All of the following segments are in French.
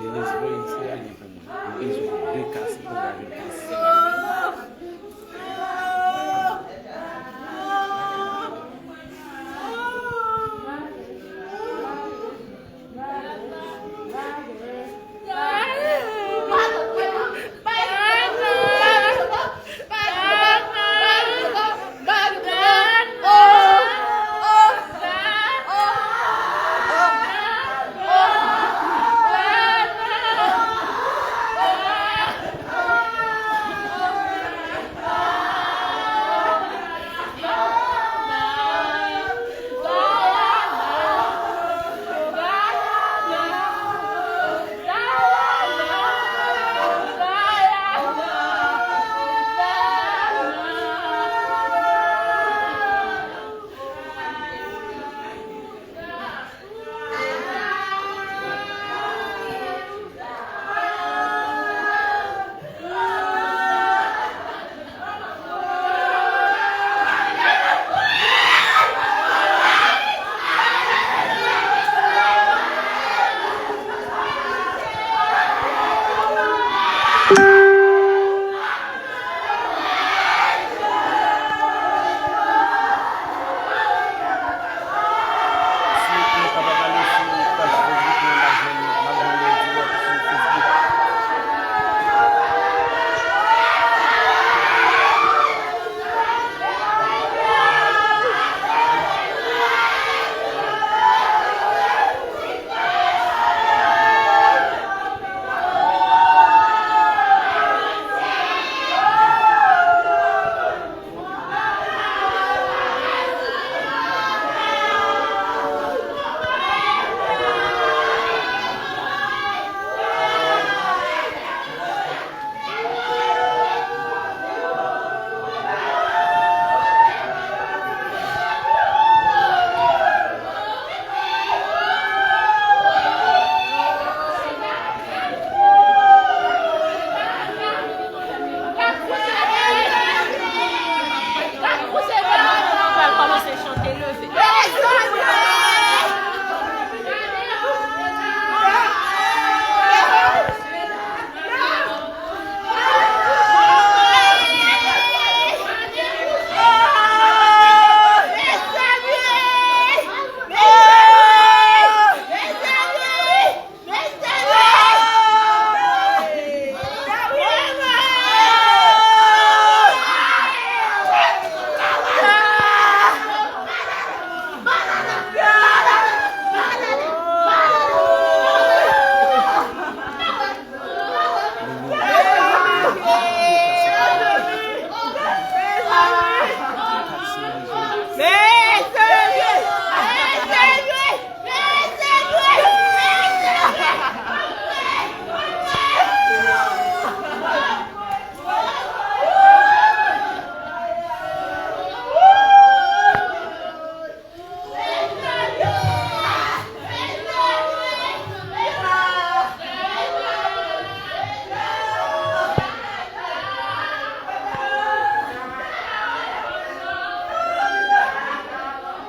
Eles vão ser ali também. Eles vão ver caça, pegar em caça.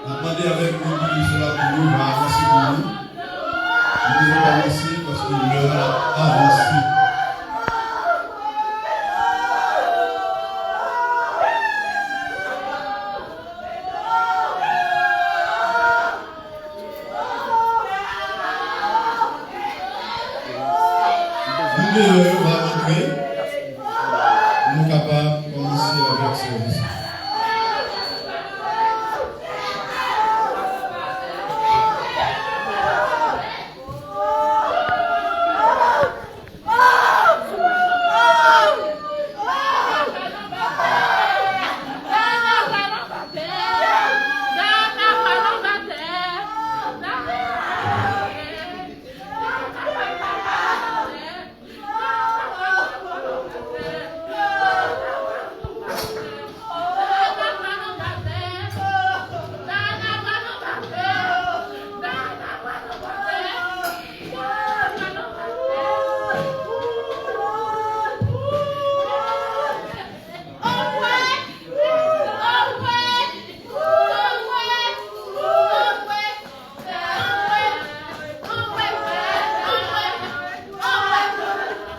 Attendez avec nous qui sera pour nous, va avancer pour nous. Nous devons avancer parce que l'heure a avancé. Nous va rentrer. Nous sommes capables de commencer avec le service.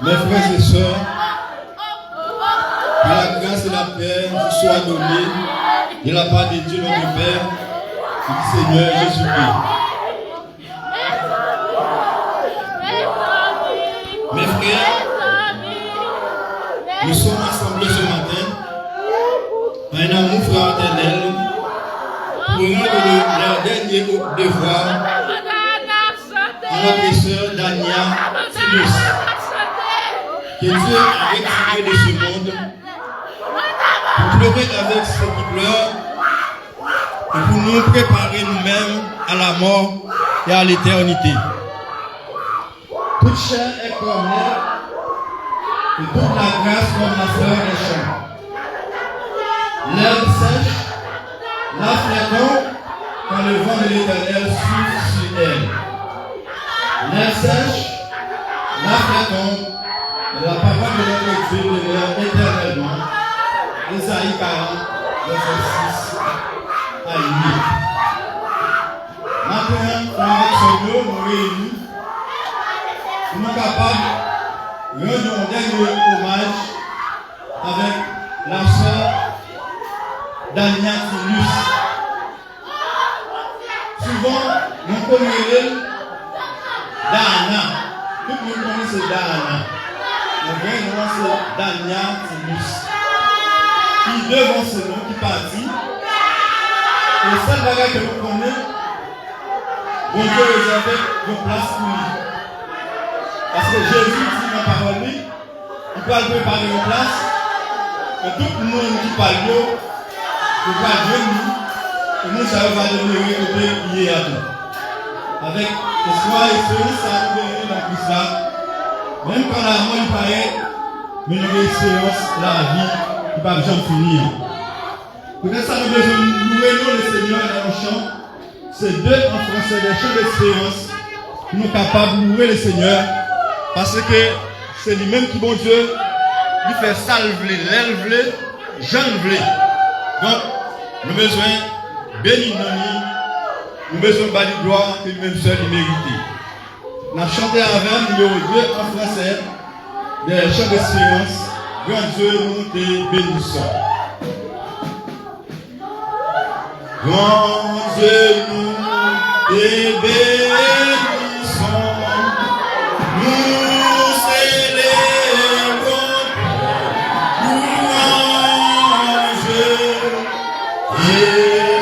Mes frères et sœurs, que la grâce et la paix vous soient données de la part de Dieu notre Père et du Seigneur Jésus-Christ. Mes frères, nous sommes assemblés ce matin en un amour fraternel pour rendre leur dernier devoir à notre sœur Dania Sinus, que Dieu a retiré de ce monde pour pleurer avec ceux qui pleurent et pour nous préparer nous-mêmes à la mort et à l'éternité. Toute chair est comme l'air et toute la grâce comme la fleur des champs. L'herbe sèche, la fléton quand le vent de l'Éternel souffle sur elle. L'herbe sèche, la fléton, la parole de notre Dieu demeure éternellement. Isaïe 40, verset 6 à 8. Maintenant, avec ce mot, nous réunis. Nous sommes capables de rendre un dernier hommage avec la sœur Dania Sinus. Souvent, nous connaissons Dana. Tout le monde connaît ce Dana. Le vrai nom c'est Dania Sinus. Qui devant ce nom qui partit. Et le seul bagage que nous connaissons, bon Dieu réservé une place pour lui. Parce que Jésus dit dans la parole, il peut préparer une place, et tout le monde qui parle, il va venir, et nous, ça va demeurer côté lié à tout. Avec le soir et ce, ça va venir dans tout ça. Même quand la mort il paraît, mais nous avons l'expérience, la vie, il ne va jamais finir. Peut-être ça nous besoin de louer le Seigneur dans le chant. C'est deux en français, des chants d'expérience. Nous sommes capables de louer le Seigneur. Parce que c'est lui-même qui, bon Dieu, lui fait salver, l'élever, jeune blé. Donc, nous avons besoin de bénir nos nuits, nous avons besoin de bâtir gloire que lui-même seul il mérite. Nous avons chanté avec numéro 2 en français, des chants d'espérance. Grand Dieu, nous te bénissons. Grand Dieu, nous te bénissons. Nous célébrons louange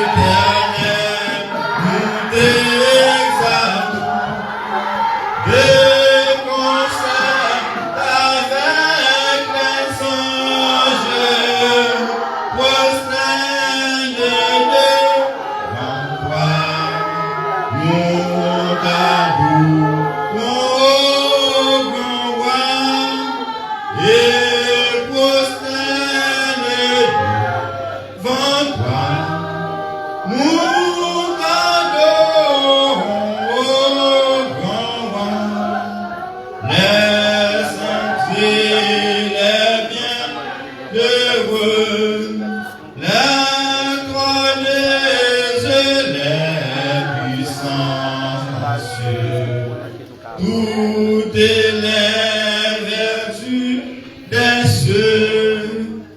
éternelle, nous t'exaltons de concert avec les anges, prosternés devant toi, nous t'adorons. Et prosternés devant toi, nous t'adorons, ô grand roi. Les saints et les bienheureux, les trôneuses, les puissants, toutes les vertus des cieux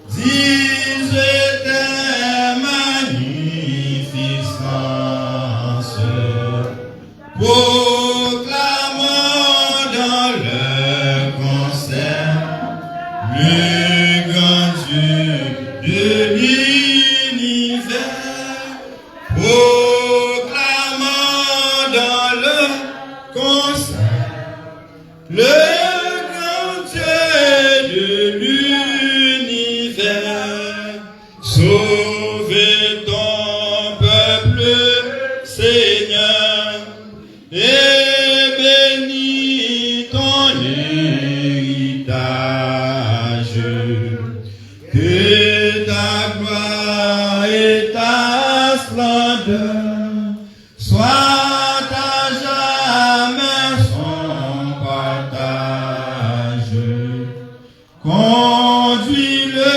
disent tes magnificences, proclamant dans leur concert le grand Dieu de l'univers, proclamant dans leur concert le grand Dieu de l'univers. Sauve ton peuple, Seigneur, et bénis ton héritage. Que ta gloire et ta splendeur soient à jamais son partage. Conduis-le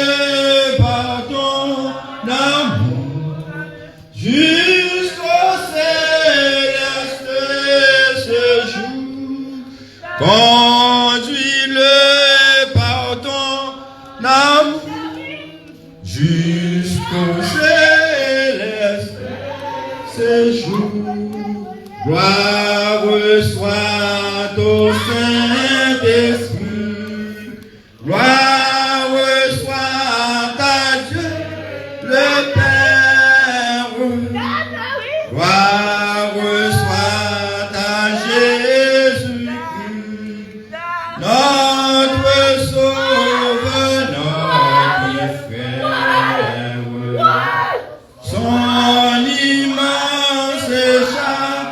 par ton amour jusqu'au céleste séjour. Conduis-le Gloire soit au Saint-Esprit. Gloire soit à Dieu le Père. Gloire soit à Jésus-Christ, notre Sauveur, notre frère. Son immense charité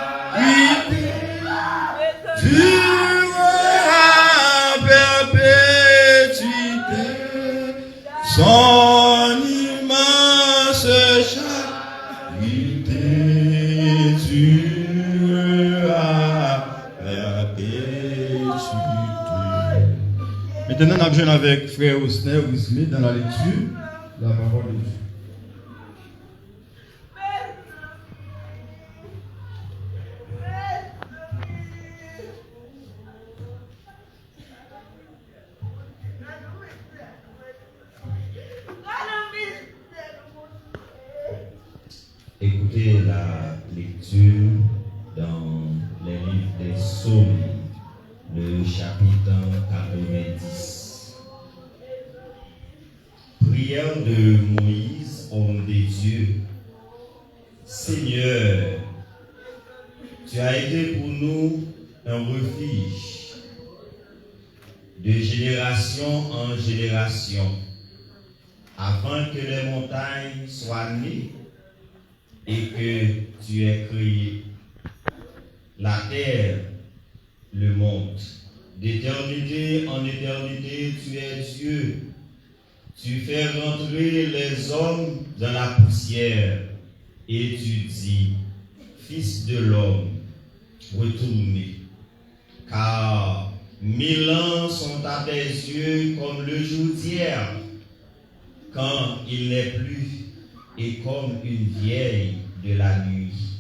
durera à perpétuité. Son immense charité durera à perpétuité. Maintenant, nous avons avec frère Austin Smith dans la lecture de la parole de Dieu. Écoutez la lecture dans les livres des Psaumes, le chapitre 90. Prière de Moïse, homme de Dieu. Seigneur, tu as été pour nous un refuge de génération en génération, avant que les montagnes soient nées et que tu aies créé la terre, le monde. D'éternité en éternité, tu es Dieu. Tu fais rentrer les hommes dans la poussière et tu dis, Fils de l'homme, retournez. Car 1000 ans sont à tes yeux comme le jour d'hier, quand il n'est plus, et comme une vieille de la nuit.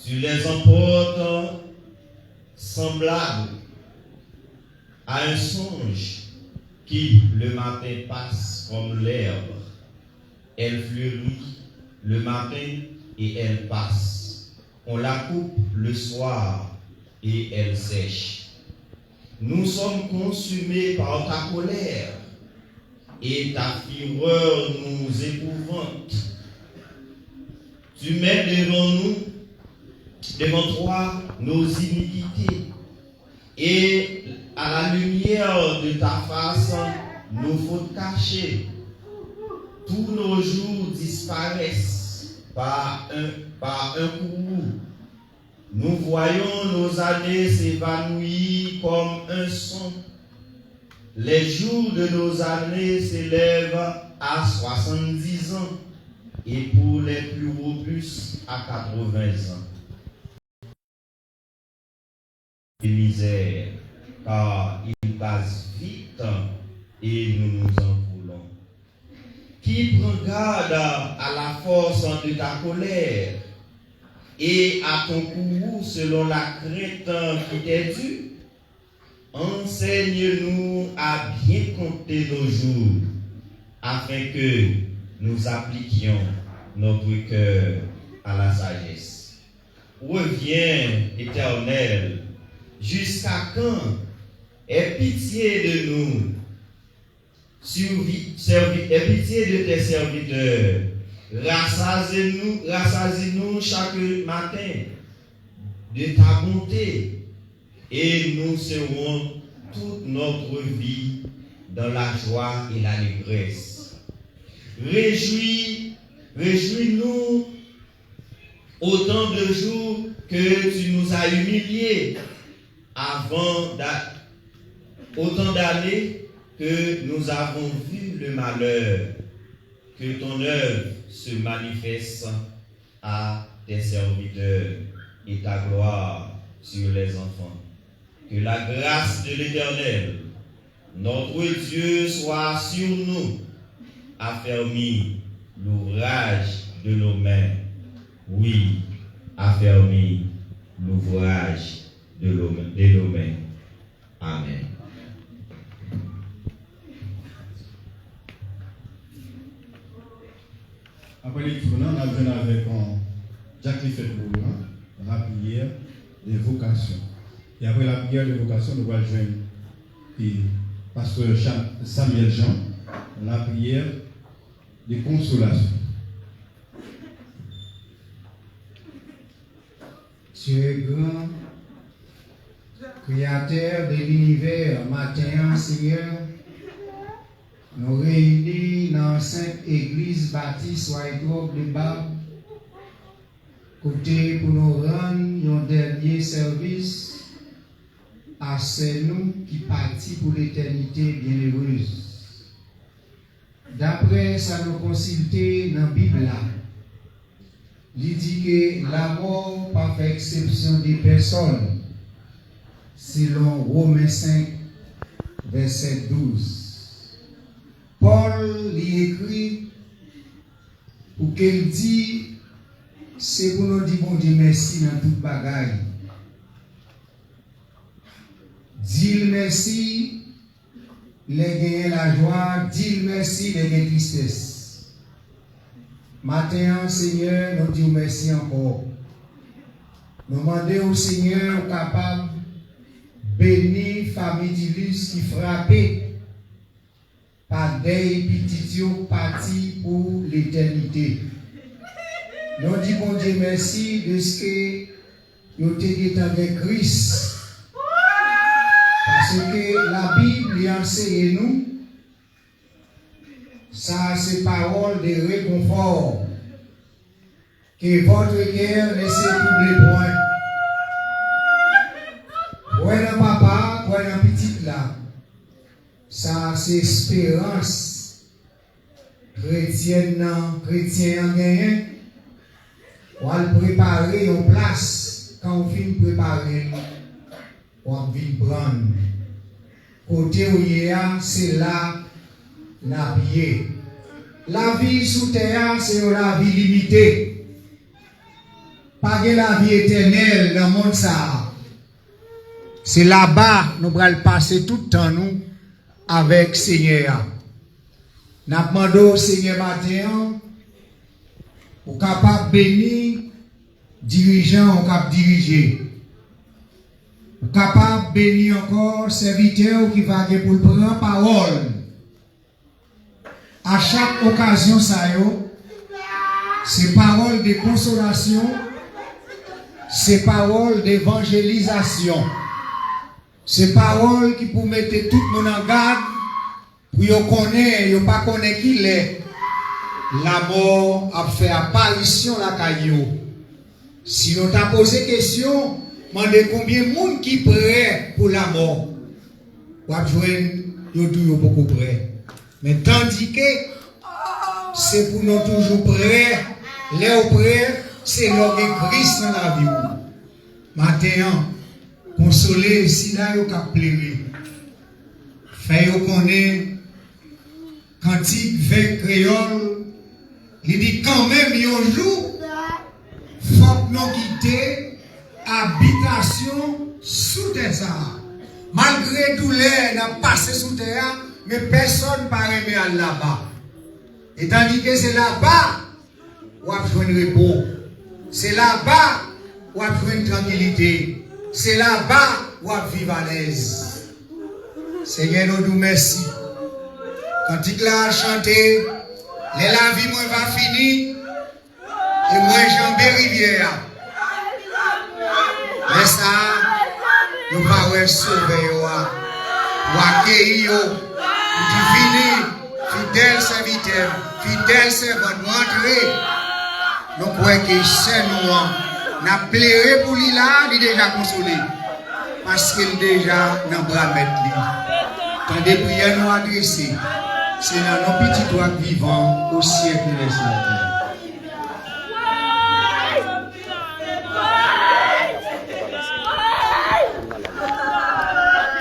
Tu les emportes semblables à un songe qui le matin passe comme l'herbe. Elle fleurit le matin et elle passe. On la coupe le soir et elle sèche. Nous sommes consumés par ta colère et ta fureur nous épouvante. Tu mets devant toi nos iniquités, et à la lumière de ta face, nos fautes cachées. Tous nos jours disparaissent par un coup. Nous voyons nos années s'évanouir comme un son. Les jours de nos années s'élèvent à 70 ans et pour les plus robustes à 80 ans. Et misère, car il passe vite et nous nous envolons. Qui prend garde à la force de ta colère et à ton courroux selon la crainte qui t'est due? Enseigne-nous à bien compter nos jours, afin que nous appliquions notre cœur à la sagesse. Reviens, Éternel, jusqu'à quand? Aie pitié de nous, aie pitié de tes serviteurs. Rassasie-nous chaque matin de ta bonté, et nous serons toute notre vie dans la joie et l'allégresse. Réjouis-nous autant de jours que tu nous as humiliés, autant d'années que nous avons vu le malheur. Que ton œuvre se manifeste à tes serviteurs et ta gloire sur les enfants. Que la grâce de l'Éternel, notre Dieu, soit sur nous, affermi l'ouvrage de nos mains. Oui, affermi l'ouvrage de nos mains. Amen. Après les tournants, on a besoin avec Jacques Lefebvre, on a prié. prière des vocations. Et après la prière des vocations, nous allons joindre et pasteur Samuel Jean, la prière de consolation. Tu es grand, créateur de l'univers, matin, Seigneur. Nous réunis dans Sainte Église bâtisse White de Bab, côté pour nous rendre un dernier service à ceux nous qui partent pour l'éternité bienheureuse. D'après ça nous consulter dans la Bible là, il dit que la mort pas fait exception des personnes, selon Romains 5, verset 12. Paul lui écrit pour qu'elle dit, c'est pour nous dire bon Dieu merci dans toute bagaille. Dis merci, les gagner la joie, dis merci, les gagner tristesse. Matin, Seigneur, nous disons merci encore. Nous demandons au Seigneur capable de bénir la famille d'Ilus qui frappait par des petits partis pour l'éternité. Nous disons bon Dieu merci de ce que nous sommes avec Christ. Parce que la Bible enseigne nous, ça c'est parole de réconfort. Que votre cœur ne se trouble point. Point papa, point petit là. Ça c'est espérance. Chrétien en gagne. On va préparer une place. Quand on finit préparer, on va prendre. Côté où il y a, c'est là, la vie. La vie sous terre, c'est la vie limitée. Pas de la vie éternelle dans le monde ça. C'est là-bas, nous allons passer tout le temps, nous, avec Seigneur. Nous demandons au Seigneur matin, pour capable bénir, dirigeant, capable diriger. Capable de bénir encore serviteur qui va pour le prendre parole. À chaque occasion, ça c'est parole de consolation, c'est parole d'évangélisation, c'est parole qui pour mettre tout le monde en garde, pour qu'on connaît, qu'on pas connaît qui l'est. La mort a fait apparition la caillou. Si on t'a posé question, demandez combien de monde qui prêt pour la mort. Ou à joindre, beaucoup prêt. Mais tandis que c'est pour nous toujours prêts, les prêts, c'est notre Christ dans la vie. Maintenant, consoler si là, vous avez pleuré. Fait connaître cantique vers créole, il dit quand même, un jour, faut que nous quitter habitation sous terre. Malgré douleur, on a passé sous terre, mais personne ne parle là-bas. Et tandis que c'est là-bas où on a besoin de repos. C'est là-bas où on a besoin de tranquillité. C'est là-bas où on a vivre à l'aise. Seigneur, nous nous merci. Quand il a chanté, la vie moi va finir et moi j'en rivière. Mais ça, nous allons sauver, ou accueillir, ou finir, fidèle serviteur, fidèle servant, nous entrer. Nous croyons que c'est nous, nous avons pleuré pour lui là, il est déjà consolé. Parce qu'il est déjà dans le bras mettre. Tant des prières nous adresser, c'est dans nos petits doigts vivants au siècle des siècles.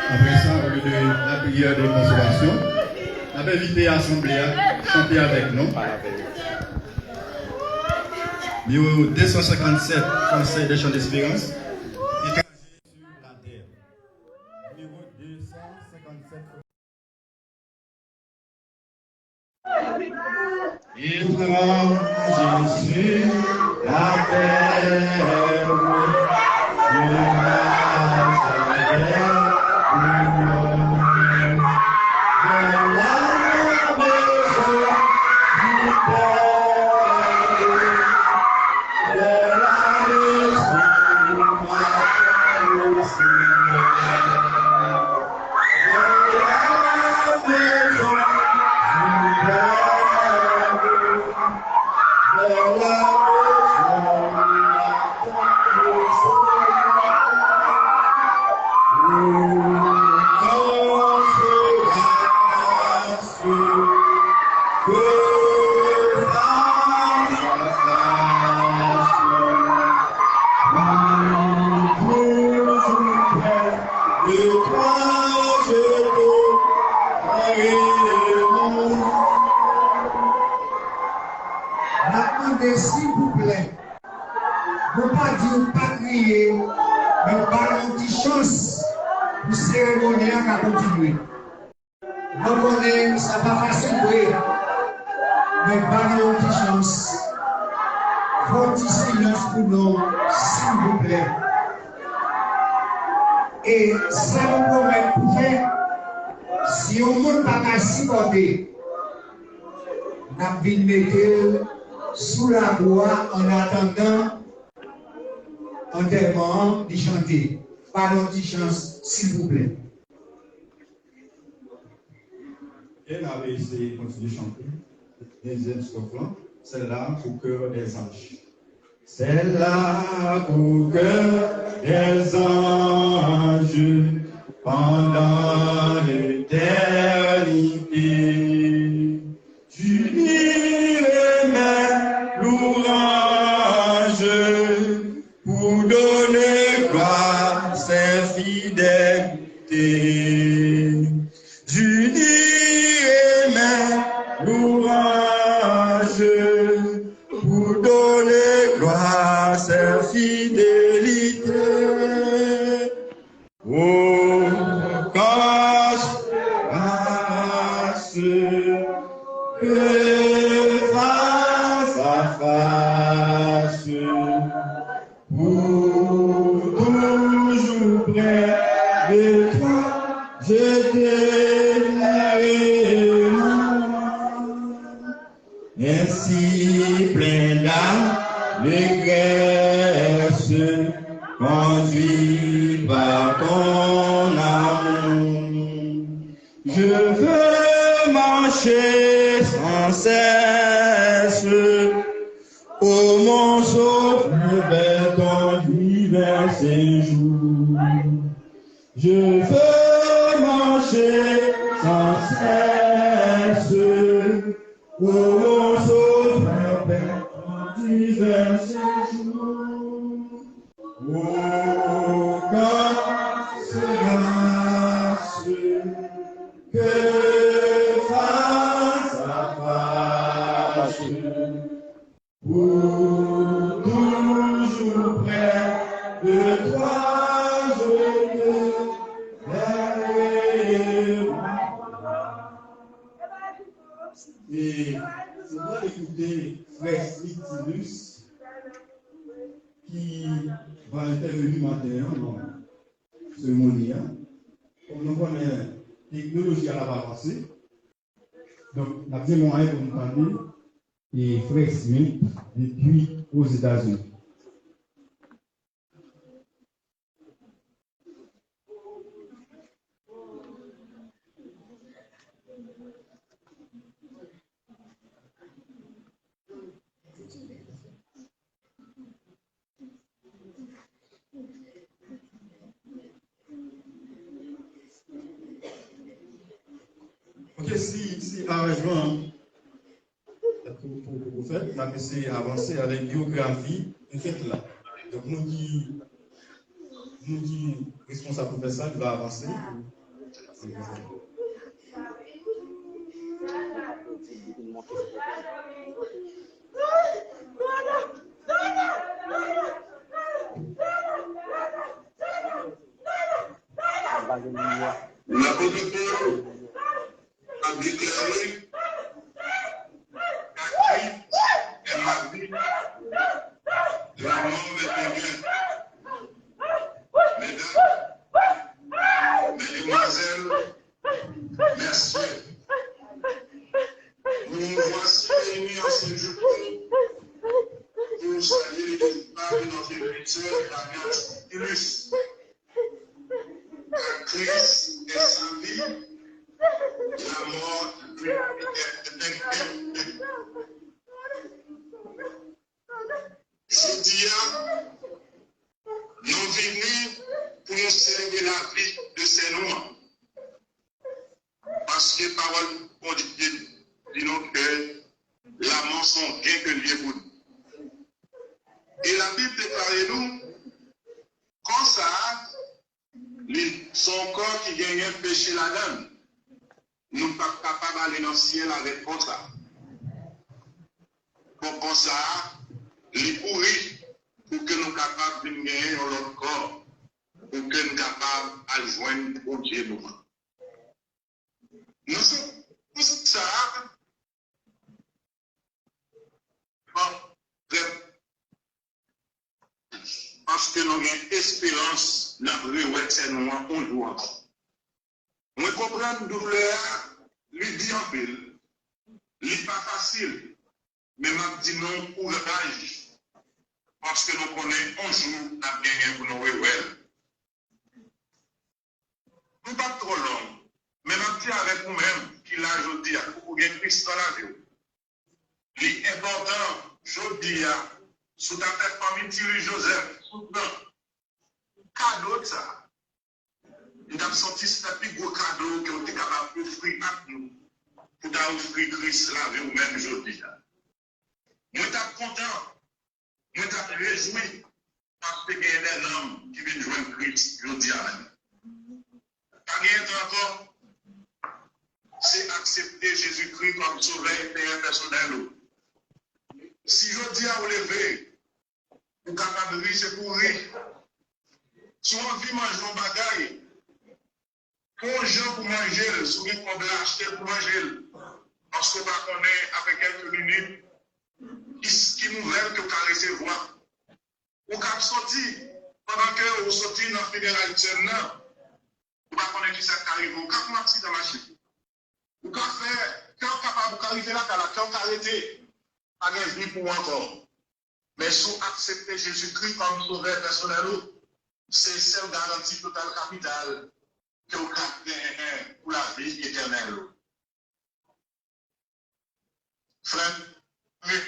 Après ça, au lieu de la prière de consolation, on va inviter l'Assemblée à chanter avec nous. Numéro 257, Conseil des chants d'espérance. Écrasé sur la terre. Numéro 257. Il prend Jésus la terre. S'il vous plaît, ne pas dire pas crier, mais pas une petite chance pour cérémonie à continuer. On connaît, ça va facile, oui, mais pas une petite chance. Faut petit silence pour nous, s'il vous plaît. Et ça nous promet pour faire, si on ne peut pas supporter, on a bien mettre sous la voie en attendant enterrement de chanter. Pardon, de chance, s'il vous plaît. Elle avait essayé de continuer de chanter. Deuxième strophe, celle-là pour cœur des anges. Celle-là pour cœur des anges pendant l'éternité. Tu dirais mes louanges pour donner grâce et fidélité. Tu dirais mes louanges pour donner grâce et fidélité. Oh, grâce, que face à face, pour toujours près de toi, je t'aimerai. Ainsi plein d'allégresse, conduit par ton amour. Je veux marcher sans cesse, ô mon sauveur, vers ton divin séjour. Je veux marcher sans cesse, ô mon sauveur, vers ton divin séjour. Oh, grâce, grâce, que face à face, pour toujours près de toi, je te verrai. Et je dois écouter Frère Slitilus qui va intervenir maintenant dans ce cérémonie. Comme nous connaissons la technologie à la avancée, donc on a bien moyen pour nous parler et Frère Smith depuis aux États-Unis. Ok, si arrangement pour faire, on a essayé d'avancer avec biographie de fait là. Donc nous qui responsable pour faire ça, il va avancer. en ce jour pour saluer les parents de notre écriture, la Tillus. Christ est sans vie, la mort est je dis, nous venons pour nous célébrer la vie de ces noms. Parce que parole dit nous que la mort sont bien que lié pour nous. Et la Bible déclare nous, comme ça, son corps qui gagne un péché là-dedans, nous ne sommes pas capables d'aller dans le ciel avec comme ça. Comme ça, les pourris, pour que nous soyons capables de gagner notre corps, pour que nous soyons capables de joindre au Dieu nous. Nous sommes pour ça, parce que nous avons espérance dans le vrai c'est nous un jour encore. Nous comprenons la douleur, lui dit en pile, lui pas facile, mais m'a dit non courage, parce que nous connaissons un jour à gagner pour nous réveiller. Nous pas trop long, mais m'a dit avec vous-même qu'il a aujourd'hui pour gagner Christ dans la vie. L'important, je dis, sous ta tête famille Thierry Joseph, sous le cadeau de ça. Nous avons sorti ce plus gros cadeau que nous sommes capables d'offrir à nous pour offrir Christ la vie ou même aujourd'hui. Nous sommes contents, nous sommes réjouis parce qu'il y a des hommes qui viennent joindre Christ aujourd'hui. Pas rien encore, c'est accepter Jésus-Christ comme sauveur et père personnel. Si je dis à vous lever, vous êtes capable de rire, c'est pour rire. Si on vit manger un bagaille, pour les gens pour manger, si vous pouvez acheter pour manger, parce que vous connaissez après quelques minutes, qui nous veulent que vous recevoir. Vous pouvez sortir, pendant que vous sortez dans la fédéralité, vous ne connaissez pas qui ça arrive, vous pouvez marcher dans la machine. Vous pouvez faire, quand vous capable arriver là, quand vous arrêtez, pas de vie pour encore. Mais si vous acceptez Jésus-Christ comme sauveur personnel, c'est celle garantie totale capitale que vous avez pour la vie éternelle. Frère, mais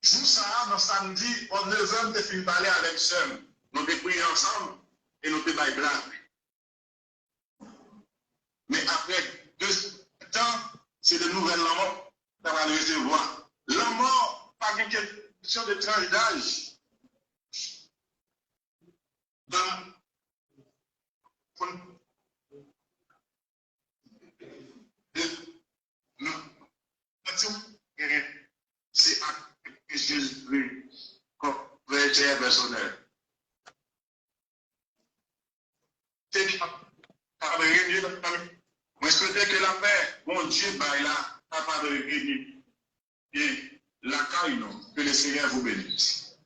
jour ça, dans samedi, on 9h, de fin parler avec Sam. Nous avons prié ensemble et nous avons fait blague. Mais après 2 temps, c'est de nouvelles morts. Ça va le recevoir. La mort, pas une question de tranche d'âge. C'est Jésus comme verset personnel. Moi, je souhaite que la paix, mon Dieu, là, pas de gagner. Et la caille, non, que le Seigneur vous bénisse.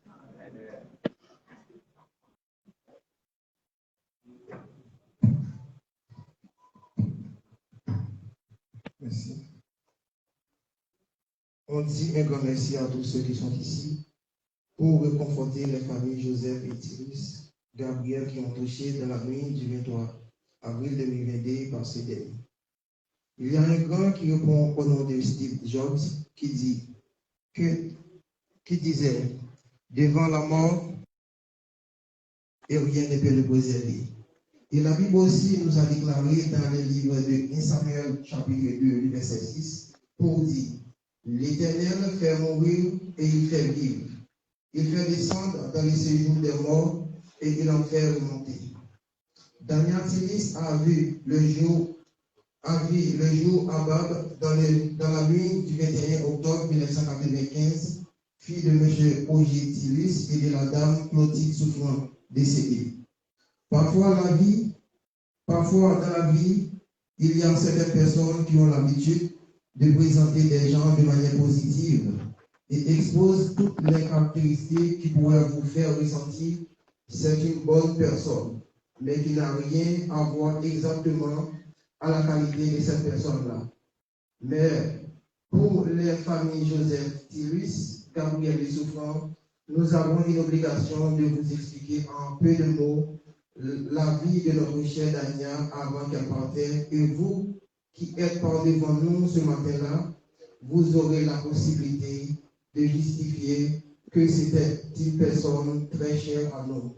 Merci. On dit un grand merci à tous ceux qui sont ici pour réconforter les familles Joseph et Thérèse Gabriel qui ont touché dans la nuit du 23 avril 2022 par ces derniers. Il y a un grand qui répond au nom de Steve Jobs qui disait devant la mort et rien ne peut le préserver. Et la Bible aussi nous a déclaré dans le livre de 1 Samuel chapitre 2 verset 6 pour dire l'Éternel fait mourir et il fait vivre. Il fait descendre dans les séjours des morts et il en fait remonter. Daniel Tilis a vu le jour Abab dans la nuit du 21 octobre 1995, fille de M. Ogier Tilis et de la dame Clotilde Souffrant, décédée. Parfois dans la vie, il y a certaines personnes qui ont l'habitude de présenter des gens de manière positive et exposent toutes les caractéristiques qui pourraient vous faire ressentir c'est une bonne personne, mais qui n'a rien à voir exactement à la qualité de cette personne-là. Mais Pour les familles Joseph Tyrus, Gabriel et Souffrant, nous avons une obligation de vous expliquer en peu de mots la vie de notre chère Dania avant qu'elle partait. Et vous qui êtes par devant nous ce matin-là, vous aurez la possibilité de justifier que c'était une personne très chère à nous.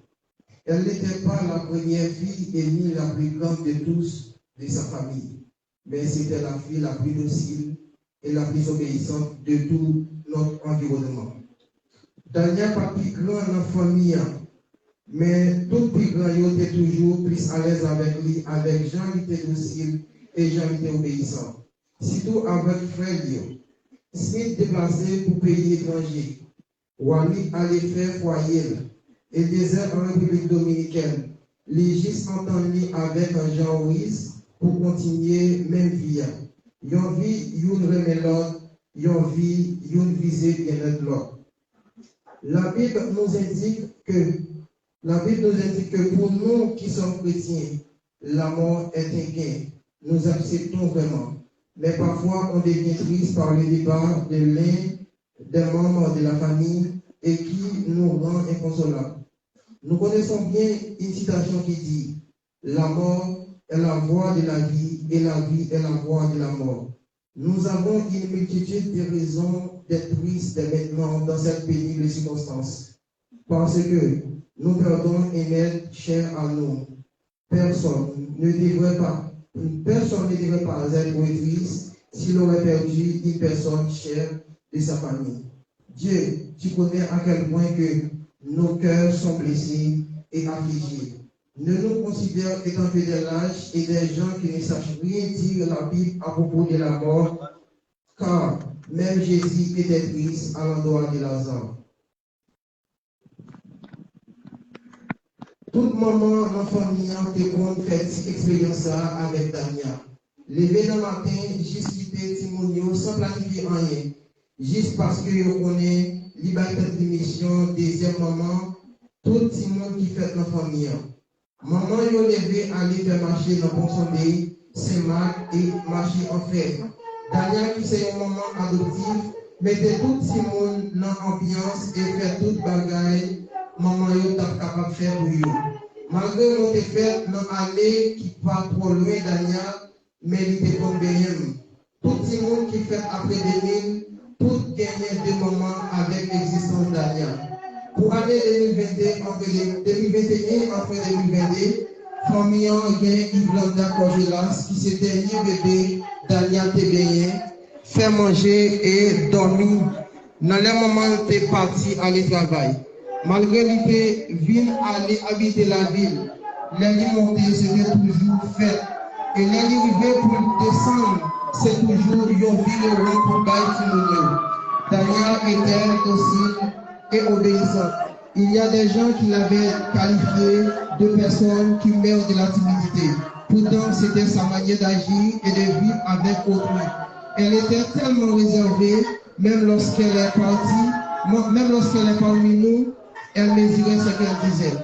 Elle n'était pas la première fille et ni la plus grande de tous de sa famille, mais c'était la fille la plus docile et la plus obéissante de tout notre environnement. Dania pas plus grand dans la famille, mais tout plus grand était toujours plus à l'aise avec lui, avec Jean qui était docile et Jean qui était obéissant. Surtout avec frère Smith déplacé pour pays étranger. Wally allait faire foyer et désert en République dominicaine. Les juste entendus avec Jean Ruiz pour continuer même vie. Yon vie, yon remet l'ordre, yon vie, yon visée bien-être l'ordre. La Bible nous indique que pour nous qui sommes chrétiens, la mort est un gain. Nous acceptons vraiment. Mais parfois, on devient triste par le départ de l'un des membres de la famille et qui nous rend inconsolables. Nous connaissons bien une citation qui dit « La mort est la voie de la vie et la vie est la voie de la mort ». Nous avons une multitude de raisons d'être tristes maintenant dans cette pénible circonstance. Parce que nous perdons un être cher à nous. Personne ne devrait pas être triste s'il aurait perdu une personne chère de sa famille. Dieu, tu connais à quel point que nos cœurs sont blessés et affligés. Ne nous considère étant que des lâches et des gens qui ne sachent rien dire la Bible à propos de la mort, car même Jésus était triste à l'endroit de Lazare. Tout moment, dans la famille, on fait cette expérience avec Dania. Lever dans le matin, juste quitter Timonio sans planifier rien. Juste parce que je connais liberté de mission, deuxième moment, tout le monde qui fait dans la famille. Maman, yo levé, aller faire marcher dans bon sondé, Saint-Marc et marcher en fait. Dania, qui c'est un moment adoptif, mettez tout le monde dans l'ambiance et fait toute bagaille. Maman, yo t'a capable de faire pour yo. Malgré notre fait dans l'année qui pas trop loin Dania, mais il était comme bien. Tout le monde qui fait après 2000, tout gagner des moments avec l'existence Dania. Pour l'année 2021, entre 2022, famille Yves-Landa Corgelas, qui s'était ni bébé, Dania Tébéien, fait manger et dormir. Dans les moments où tu es parti aller travailler. Malgré l'idée, ville aller habiter la ville, l'année montée, c'était toujours fait. Et l'année arrivée pour descendre, c'est toujours une ville pour Baïtimounio. Dania était docile et obéissant. Il y a des gens qui l'avaient qualifié de personne qui meurt de la timidité. Pourtant, c'était sa manière d'agir et de vivre avec autrui. Elle était tellement réservée, même lorsqu'elle est partie, même lorsqu'elle est parmi nous, elle mesurait ce qu'elle disait.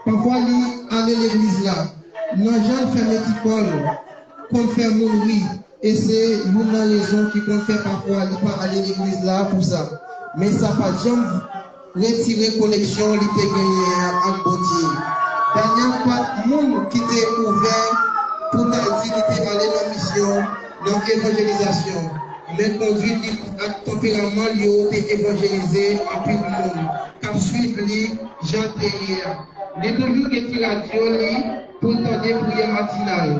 Parfois, elle allait à l'église là. Nos gens fait petit col, qu'on fait mourir. Et c'est une raison qui qu'on fait parfois pas aller à l'église là pour ça. Mais ça n'a pas jamais retiré connexion, il était gagné à Gauthier. Daniel, pas de monde qui était ouvert pour dire qu'il était allé dans la mission, dans l'évangélisation. Mais conduit à tempérament, il a été évangélisé à plus de monde. Car suivre lui, Jean Terrier. Il est toujours qui radio pour tenter prière matinale,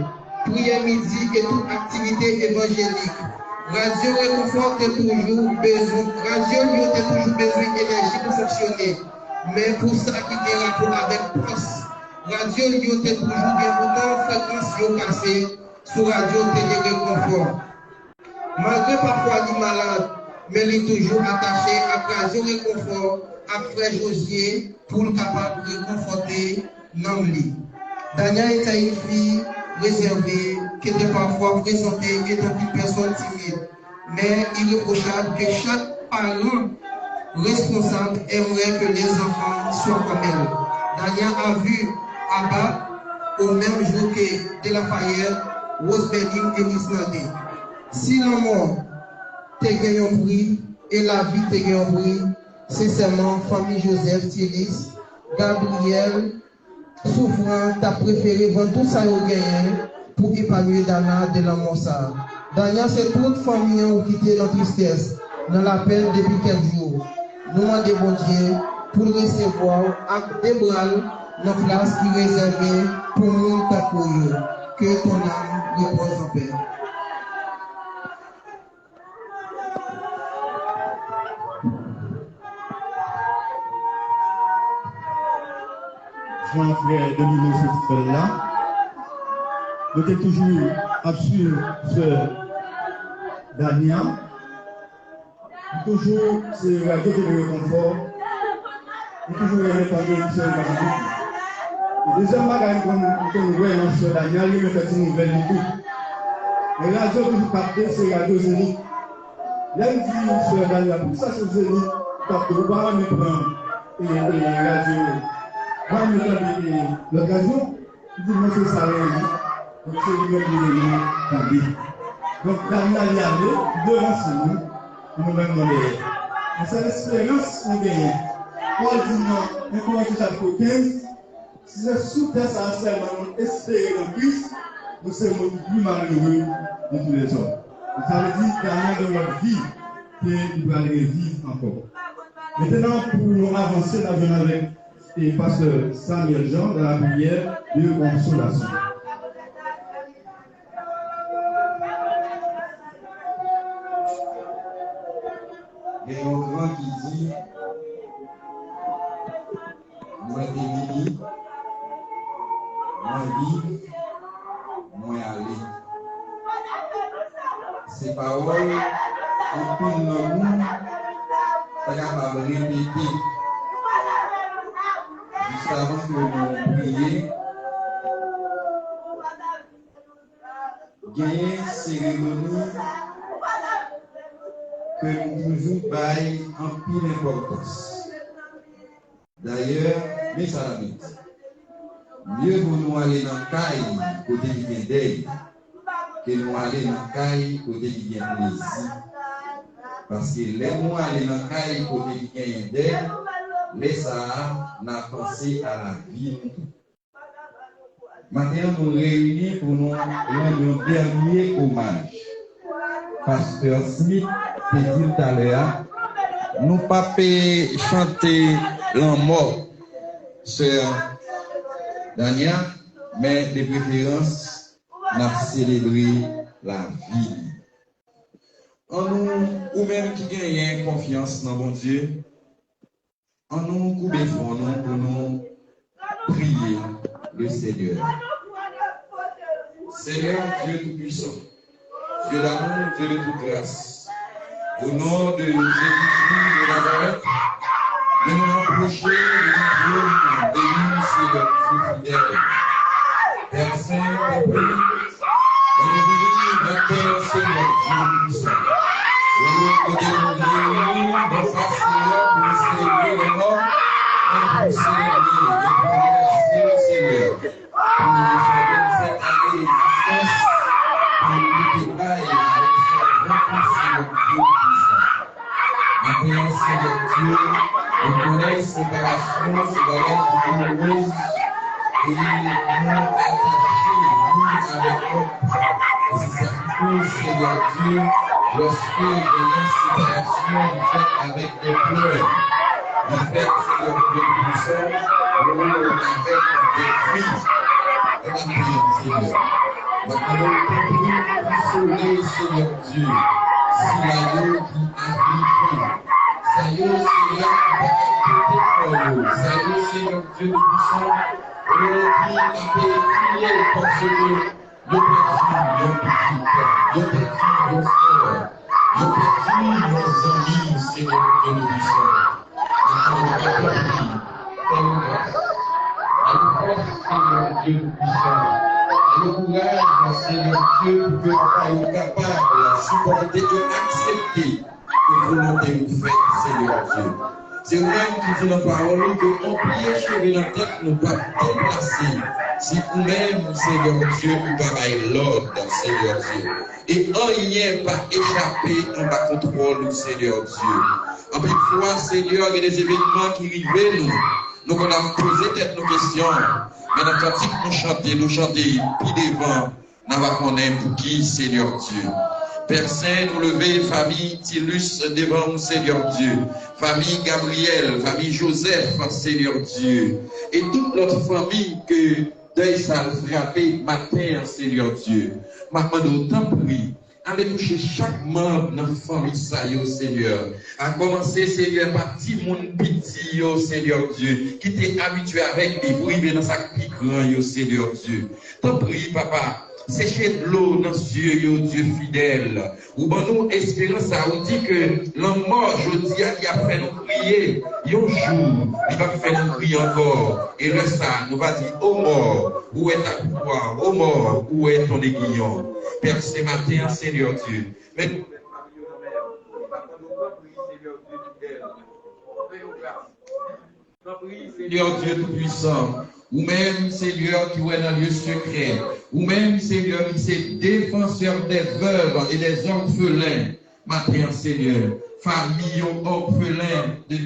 prière midi et toute activité évangélique. Radio réconforte toujours besoin, radio lui a toujours besoin d'énergie pour fonctionner. Mais pour ça qui est rapport avec force, radio lui a toujours autant fréquence cassée sur radio télé réconfort. Malgré parfois il est malade, mais il est toujours attaché à radio réconfort, à frère Josier, pour le capable de réconforter dans le lit. Dania était une fille réservée, qui était parfois présentée étant une personne timide, mais irréprochable que chaque parent responsable aimerait que les enfants soient comme elle. Dania a vu Abba au même jour que De La Fayette, Rose Belling et Miss Landé. Si la mort te gagné un prix et la vie te gagné un prix. Sincèrement, famille Joseph Thielis, Gabriel, souffrant, t'as préféré vendre tout ça au gagné pour épanouir Dana de la Mossa. Dana, c'est toute famille qui quitté dans tristesse, dans la peine depuis quelques jours. Nous demandons bon Dieu pour le recevoir avec des bras dans la place qui est réservée pour nous comme que ton âme repose en paix. Jean-Frère Domino ce là. Nous sommes toujours absolument frère Daniel. Toujours, c'est la côté de réconfort. Nous toujours répondu à M. Daniel. Le deuxième bagage que nous voyons M. Daniel, il me fait une nouvelle du tout. La radio que vous captez, c'est la radio Zénith. Là, il dit M. Daniel, pour ça c'est Zénith, parce que vous ne pouvez pas me prendre la radio. Moi, je me donne l'occasion, je dis, moi, c'est ça, donc c'est le même donc, Daniel y allait, devant nous, nous même dans les. C'est l'expérience qu'on gagne. Paul dit non, mais comment tu chapitre 15, si c'est sous terre, ça seulement nous espérer en Christ, nous sommes plus malheureux de tous les hommes. Ça veut dire qu'il y a dans notre vie que nous allons vivre encore. Maintenant, pour nous avancer dans le avec et pasteur Samuel Jean dans la prière de consolation. Il y a un grand qui dit moi démuni, moi vivre, moi aller. Ces paroles, en tout le monde, pas capable de répéter. Juste avant que nous prions, il y a une cérémonie que nous toujours baillons en pile importance. D'ailleurs, mes amis, mieux vaut nous aller dans le caille côté qui vient d'aide que nous aller dans le caille côté qui vient plaisir. Parce que les nous aller dans le caille côté qui vient d'aide, les ça n'a pensé à la vie. Maintenant, nous réunissons pour nous rendre un dernier hommage. Pasteur Smith te dit tout à l'heure, nous ne pas chanter la mort, sœur Dania, mais de préférence, nous célébrer la vie. En nous, ou même qui gagnent confiance dans mon Dieu, en nous couper fond pour nous prier le Seigneur. Seigneur Dieu Tout-Puissant, Dieu d'amour, Dieu de toute grâce, au nom de Jésus-Christ de Nazareth, de nous approcher de Dieu, de nous, Seigneur Dieu fidèle. Père Saint, Père Père, de nous bénir, notre Seigneur Dieu Tout-Puissant. Au côté de nous, dans sa Seigneur, pour célébrer le mort, et pour célébrer et pour remercier le Seigneur, pour nous faire cette année d'existence, pour nous débailler avec ce grand Seigneur Dieu puissant. Maintenant, Seigneur Dieu, nous connaissons séparation, c'est la lettre douloureuse, et nous attachons, nous, avec notre. Et c'est ça que, Seigneur Dieu, lorsque il y a une séparation, vous faites avec des pleurs. Vous faites, Seigneur Dieu puissant, avec des cris. Et la prière, Seigneur. Maintenant, nous pouvons consoler, Seigneur Dieu, si l'agneau qui arrive. Seigneur, Seigneur, qui va être Seigneur, Seigneur Dieu puissant, qui a prié parce que le perdu, nos frères, le perdu, nos amis, Seigneur Dieu puissant. Seigneur Dieu puissant, le courage, Seigneur Dieu, pour que nous soyons capables de supporter et accepter que volonté nous fait, Seigneur Dieu. C'est vous-même qui dit dans la parole que on prie cheveux dans la tête, nous pas déplacer. Si vous-même, Seigneur Dieu, vous travaillez l'ordre, Seigneur Dieu. Et rien pas échappé en bas contrôle, Seigneur Dieu. En plus de fois, Seigneur, il y a des événements qui arrivent, nous. Nous, on a posé peut-être nos questions. Mais dans le cantique, nous chanter, puis devant, nous va connaître pour qui, Seigneur Dieu. Père Saint, nous lever, famille Tilus devant nous, Seigneur Dieu. Famille Gabriel, famille Joseph, Seigneur Dieu. Et toute notre famille que deuil ça frappé matin, Seigneur Dieu. Maman, d'autant prie. Allez toucher chaque membre de notre famille, Seigneur. À commencer, Seigneur, par petit monde petit, Seigneur Dieu, qui t'est habitué avec lui pour arriver dans sa plus grand, Seigneur Dieu. T'en prie, papa. Séchez de l'eau dans les yeux, Dieu fidèle. Ou bon nous espérons ça, on dit que l'homme mort, je dis, qui a fait nous prier, un jour, il va faire nous prier encore. Et le ça, nous va dire, ô mort, où est ta pouvoir? Ô mort, où est ton aiguillon? Père, ce matin, Seigneur Dieu. Mais nous, Seigneur Dieu Tout-Puissant, ou même Seigneur qui est dans le lieu secret, ou même Seigneur qui est défenseur des veuves et des orphelins, matin Seigneur, famille orphelins de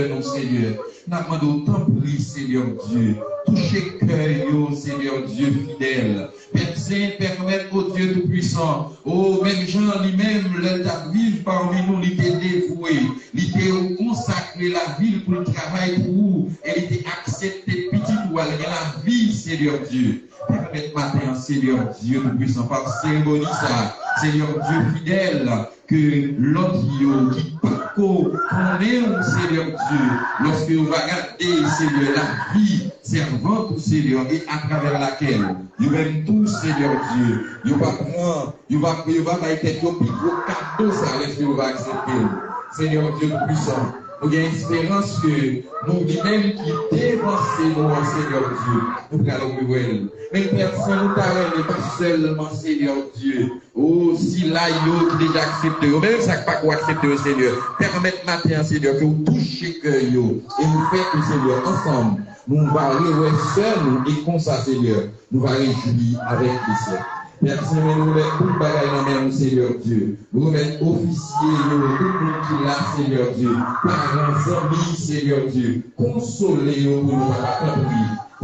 notre Seigneur, nous demandons autant pris Seigneur Dieu, touchez cœur, Seigneur Dieu fidèle, Père Saint, permettre au Dieu Tout-Puissant, oh même Jean lui-même, l'état vivre parmi nous, il était dévoué, il était consacré la ville pour le travail pour vous, et il était accepté petit pour aller la vie, Seigneur Dieu. Permettre matin, Seigneur Dieu Tout-Puissant, par cérémonie ça, Seigneur Dieu fidèle, que l'autre qui pas connaît, Seigneur Dieu, lorsque vous regardez, Seigneur, la vie servante au Seigneur et à travers laquelle vous même tout, Seigneur Dieu, vous va prendre, vous va être un plus gros cadeau, ça, lorsque vous va accepter. Seigneur Dieu Tout-Puissant, nous avons espérance que nous, lui-même qui dévancez nous, Seigneur Dieu, nous allons vous mais personne nous t'arrête, pas seulement, Seigneur Dieu. Oh, si là, il a déjà accepté, même ça pas qu'on accepte, Seigneur. Permettez matin, Seigneur, que vous touchez cœur, et nous faites, Seigneur, ensemble. Nous allons rester seuls et comme ça, Seigneur, nous allons réjouir avec les sœurs. Merci, nous remettons tout le bagage dans le Seigneur Dieu. Nous remettons officiers, tout le monde qui l'a, Seigneur Dieu. Parents, amis, Seigneur Dieu. Consolez-nous pour nous avoir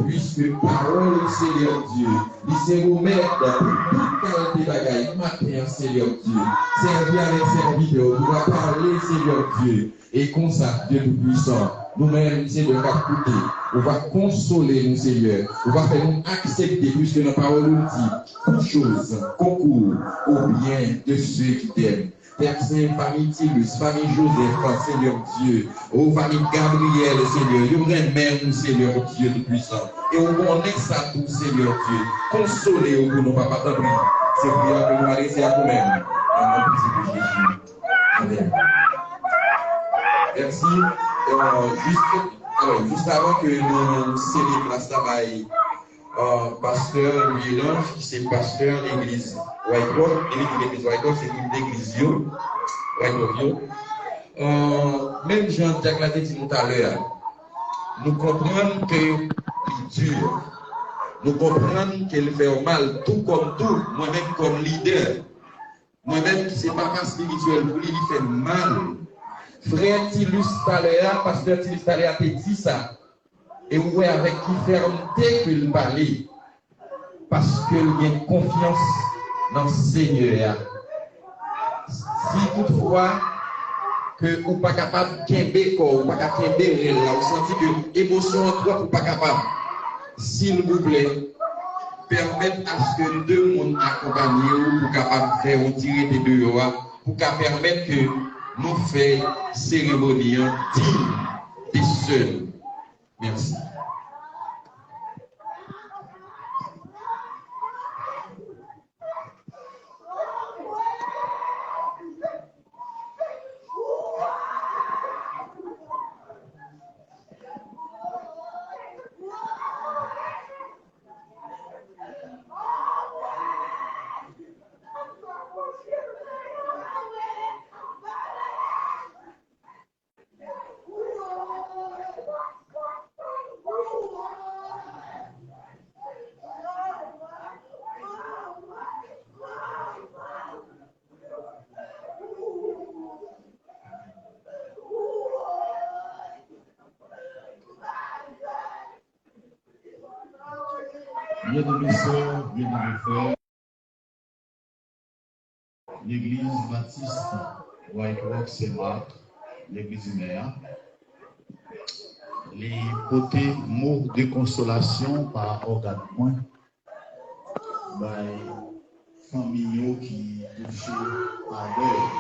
puisque parole, Seigneur Dieu, il se remettre pour toute qualité bagaille, matin, Seigneur Dieu. Servir avec serviteur, nous va parler, Seigneur Dieu. Et comme ça, Dieu Tout-Puissant, nous-mêmes, Seigneur, va écouter. On va consoler nous, Seigneur. On va faire nous accepter, puisque nos paroles nous dit, toute chose concourt au bien de ceux qui t'aiment. Père Saint, famille Tilus, famille Joseph, Seigneur Dieu, ô famille Gabriel, Seigneur, nous remercions, Seigneur Dieu Tout-Puissant. Et on connaît ça tout, Seigneur Dieu. Consolez-nous pour nos papas d'abri. C'est prière que nous allons laisser à nous-mêmes. Dans le nom de Jésus. Amen. Merci. Juste avant que nous célébrions la Samaï, pasteur Louis Lange, qui c'est pasteur de l'église Whitehall, l'église Whitehall, c'est l'église Whitehall. Même Jean-Jacques l'a dit tout à l'heure, nous comprenons qu'il est dur, nous comprenons qu'il fait mal, tout comme tout, moi-même comme leader, moi-même qui ne sais pas spirituel, pour lui, il fait mal. Frère Tilus Taléa, pasteur Tilus Taléa te dit ça. Et vous voyez avec qui fermeté qu'il parlait. Parce qu'il y a confiance dans le Seigneur. Si toutefois, que vous n'êtes pas capable de kembe, ou pas capable de kembe, vous sentez que l'émotion en toi, vous pas capable. S'il vous plaît, permettez à ce que deux mondes accompagnés pour capable de faire tirer des deux, pour permettre que nous fassions cérémonie digne des seuls. Merci. Bien-aimés sœurs, bien-aimés frères, l'église baptiste White Rock Saint-Marc, l'église mère, les côtés mots de consolation par organe point, familiaux qui touchent à deuil.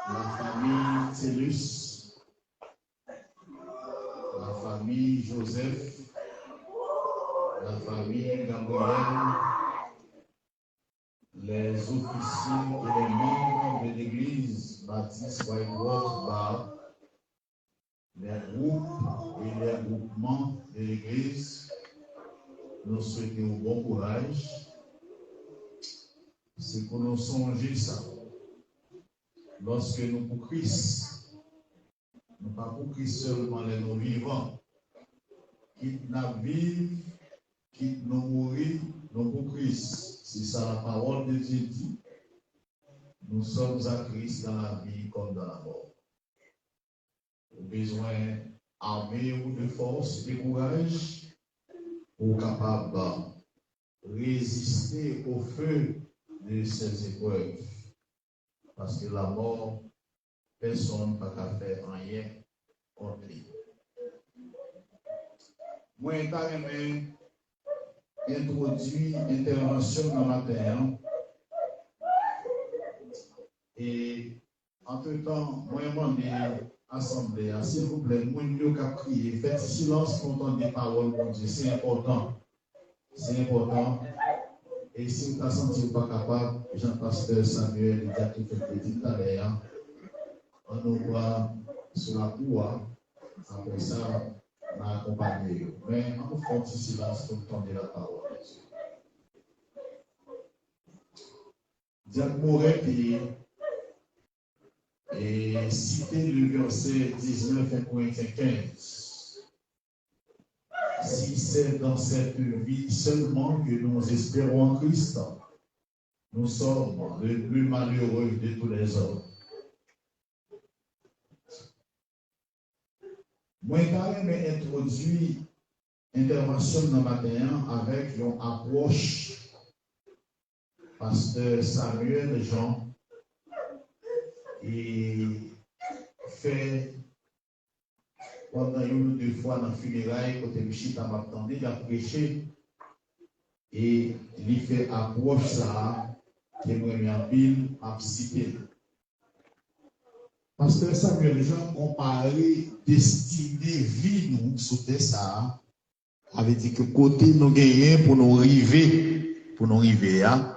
La famille Tellus, la famille Joseph, la famille Gabriel, les officiers et les membres de l'église baptiste White Rock Bar, les groupes et les groupements de l'église, nous souhaitons bon courage. C'est pour nous songer ça. Lorsque nous pour Christ, nous pas pour Christ seulement les nous vivants, quitte nous vivre, quitte nous mourir, nous pour Christ. C'est ça la parole de Dieu dit. Nous sommes à Christ dans la vie comme dans la mort. Nous avons besoin d'armer ou de force et de courage pour capable résister au feu de ces épreuves. Parce que la mort, personne ne peut faire rien contre lui. Moi, j'ai introduit l'intervention dans ma terre. Et entre-temps, moi, je demande à l'Assemblée, s'il vous plaît, moi, je vais prier. Faites silence pour entendre des paroles, mon Dieu. C'est important. C'est important. Et si vous ne vous sentez pas capable, Jean-Pasteur Samuel, il a tout fait petit tout à l'heure. On nous voit sur la cour. Après ça, on a accompagné. Mais on fait un petit silence pour entendre la parole. Jacques Moret et cité le verset 19 et Corinthiens 15. Si c'est dans cette vie seulement que nous espérons en Christ, nous sommes les plus malheureux de tous les hommes. Moi, je vais introduire l'intervention de matin avec une approche pasteur Samuel Jean et fait pendant une ou deux fois dans le funérail, côté Michita m'attendait, il a prêché et il fait approche ça, qui moi mis en pile, à citer. Pasteur Samuel Jean comparé destinée vie nous sous ça, avait dit que côté nous gagnons pour nous arriver, hein.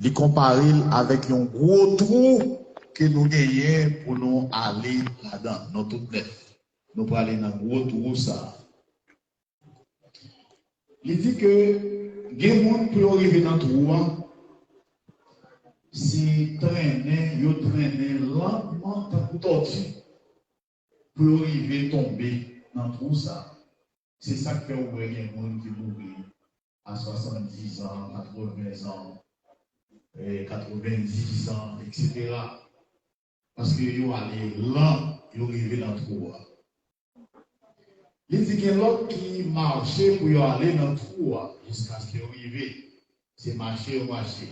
Il compare avec un gros trou que nous gagnons pour nous aller là-dedans, nous tout neuf. Nous pour aller dans le gros trou ça. Il dit que les gens pour arriver dans le trou, si traîner lentement pour tortue pour arriver tomber dans le trou ça. C'est ça qui fait ouvrir les gens qui mourent à 70 ans, 80 ans, 90 ans, etc. Parce qu'ils ont allé lent, ils ont arrivé dans le trou. Il dit que l'autre qui marchait pour aller dans le trou jusqu'à ce qu'il arrive, c'est marcher ou marcher.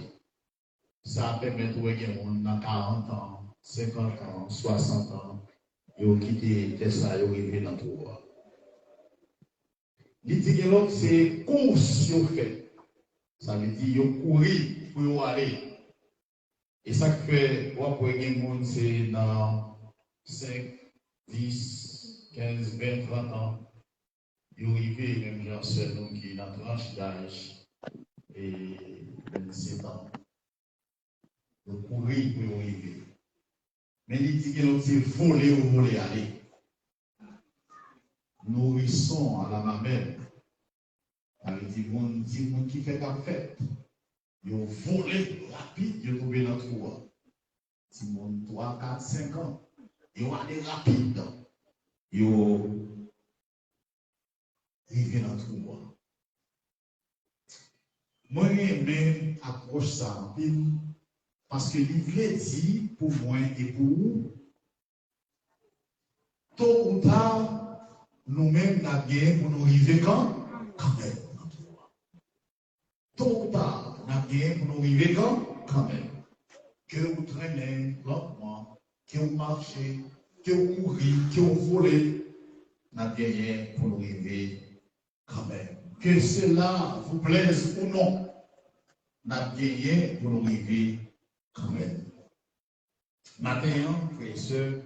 Ça permet de voir que les gens dans 40 ans, 50 ans, 60 ans, ils ont quitté Tesla, ils ont arrivé dans le trou. Il dit que l'autre c'est course qu'ils ont fait. Ça veut dire qu'ils ont couru pour aller. Et ça fait, pour les gens, c'est dans 5, 10, 15, 20, 30 ans. Ils ont arrivé, même gens seuls qui est dans la tranche d'âge et 27 ans. Ils ont couru pour arriver. Mais il dit que l'autre c'est voler ou voler aller. Nourrissons à la mamelle. Il dit, mon qui fait ta fête. Ils ont volé rapide, ils ont tombé dans le trou. Si mon 3, 4, 5 ans, ils ont allé rapide. Ils ont arrivé dans le trou. Moi, j'aime approche ça en pile Parce que l'Église dit pour moi et pour vous, tôt ou tard, nous-mêmes, nous avons gagné pour nous arriver quand même. Tôt ou tard, nous avons gagné pour nous arriver quand même. Que vous traînez lentement, que vous marchez, que vous courez, que vous volez, nous avons gagné pour nous arriver quand même. Que cela vous plaise ou non, nous avons gagné pour nous arriver quand même. Maintenant, frères et sœurs,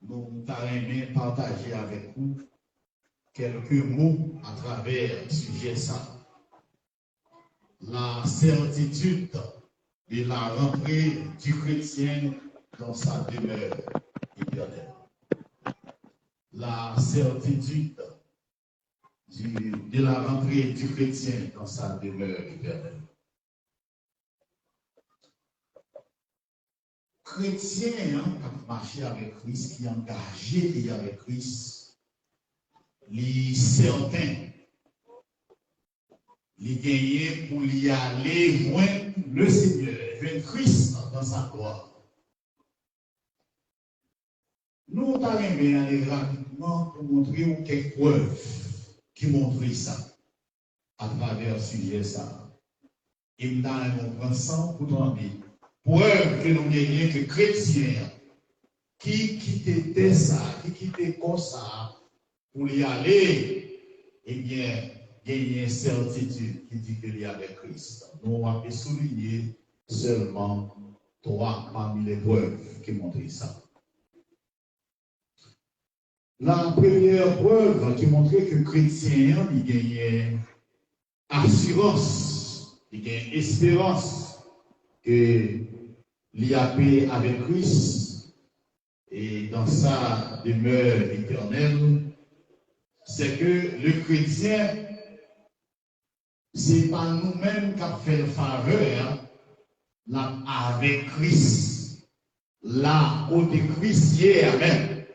nous allons partager avec vous quelques mots à travers le sujet ça. La certitude de la rentrée du chrétien dans sa demeure éternelle. La certitude de la rentrée du chrétien dans sa demeure éternelle. Chrétien qui marche avec Christ, qui est engagé avec Christ, les certains, les gagnés pour y aller joindre le Seigneur, joindre Christ dans sa gloire. Nous allons aller rapidement pour montrer quelques preuves qui montrent ça à travers le sujet ça. Et nous allons prendre ça pour nous dire. Preuve que nous gagnons que chrétiens qui quittent ça, qui quittent comme ça, pour y aller, eh bien, gagner une certitude qui dit qu'il y a avec Christ. Nous avons souligné seulement 3 parmi les preuves qui montrent ça. La première preuve qui montrait que chrétien, il gagne assurance, il gagne espérance que il y a paix avec Christ et dans sa demeure éternelle, c'est que le chrétien, c'est pas nous-mêmes qui avons fait le faveur là, avec Christ, là où Christ y est, amen.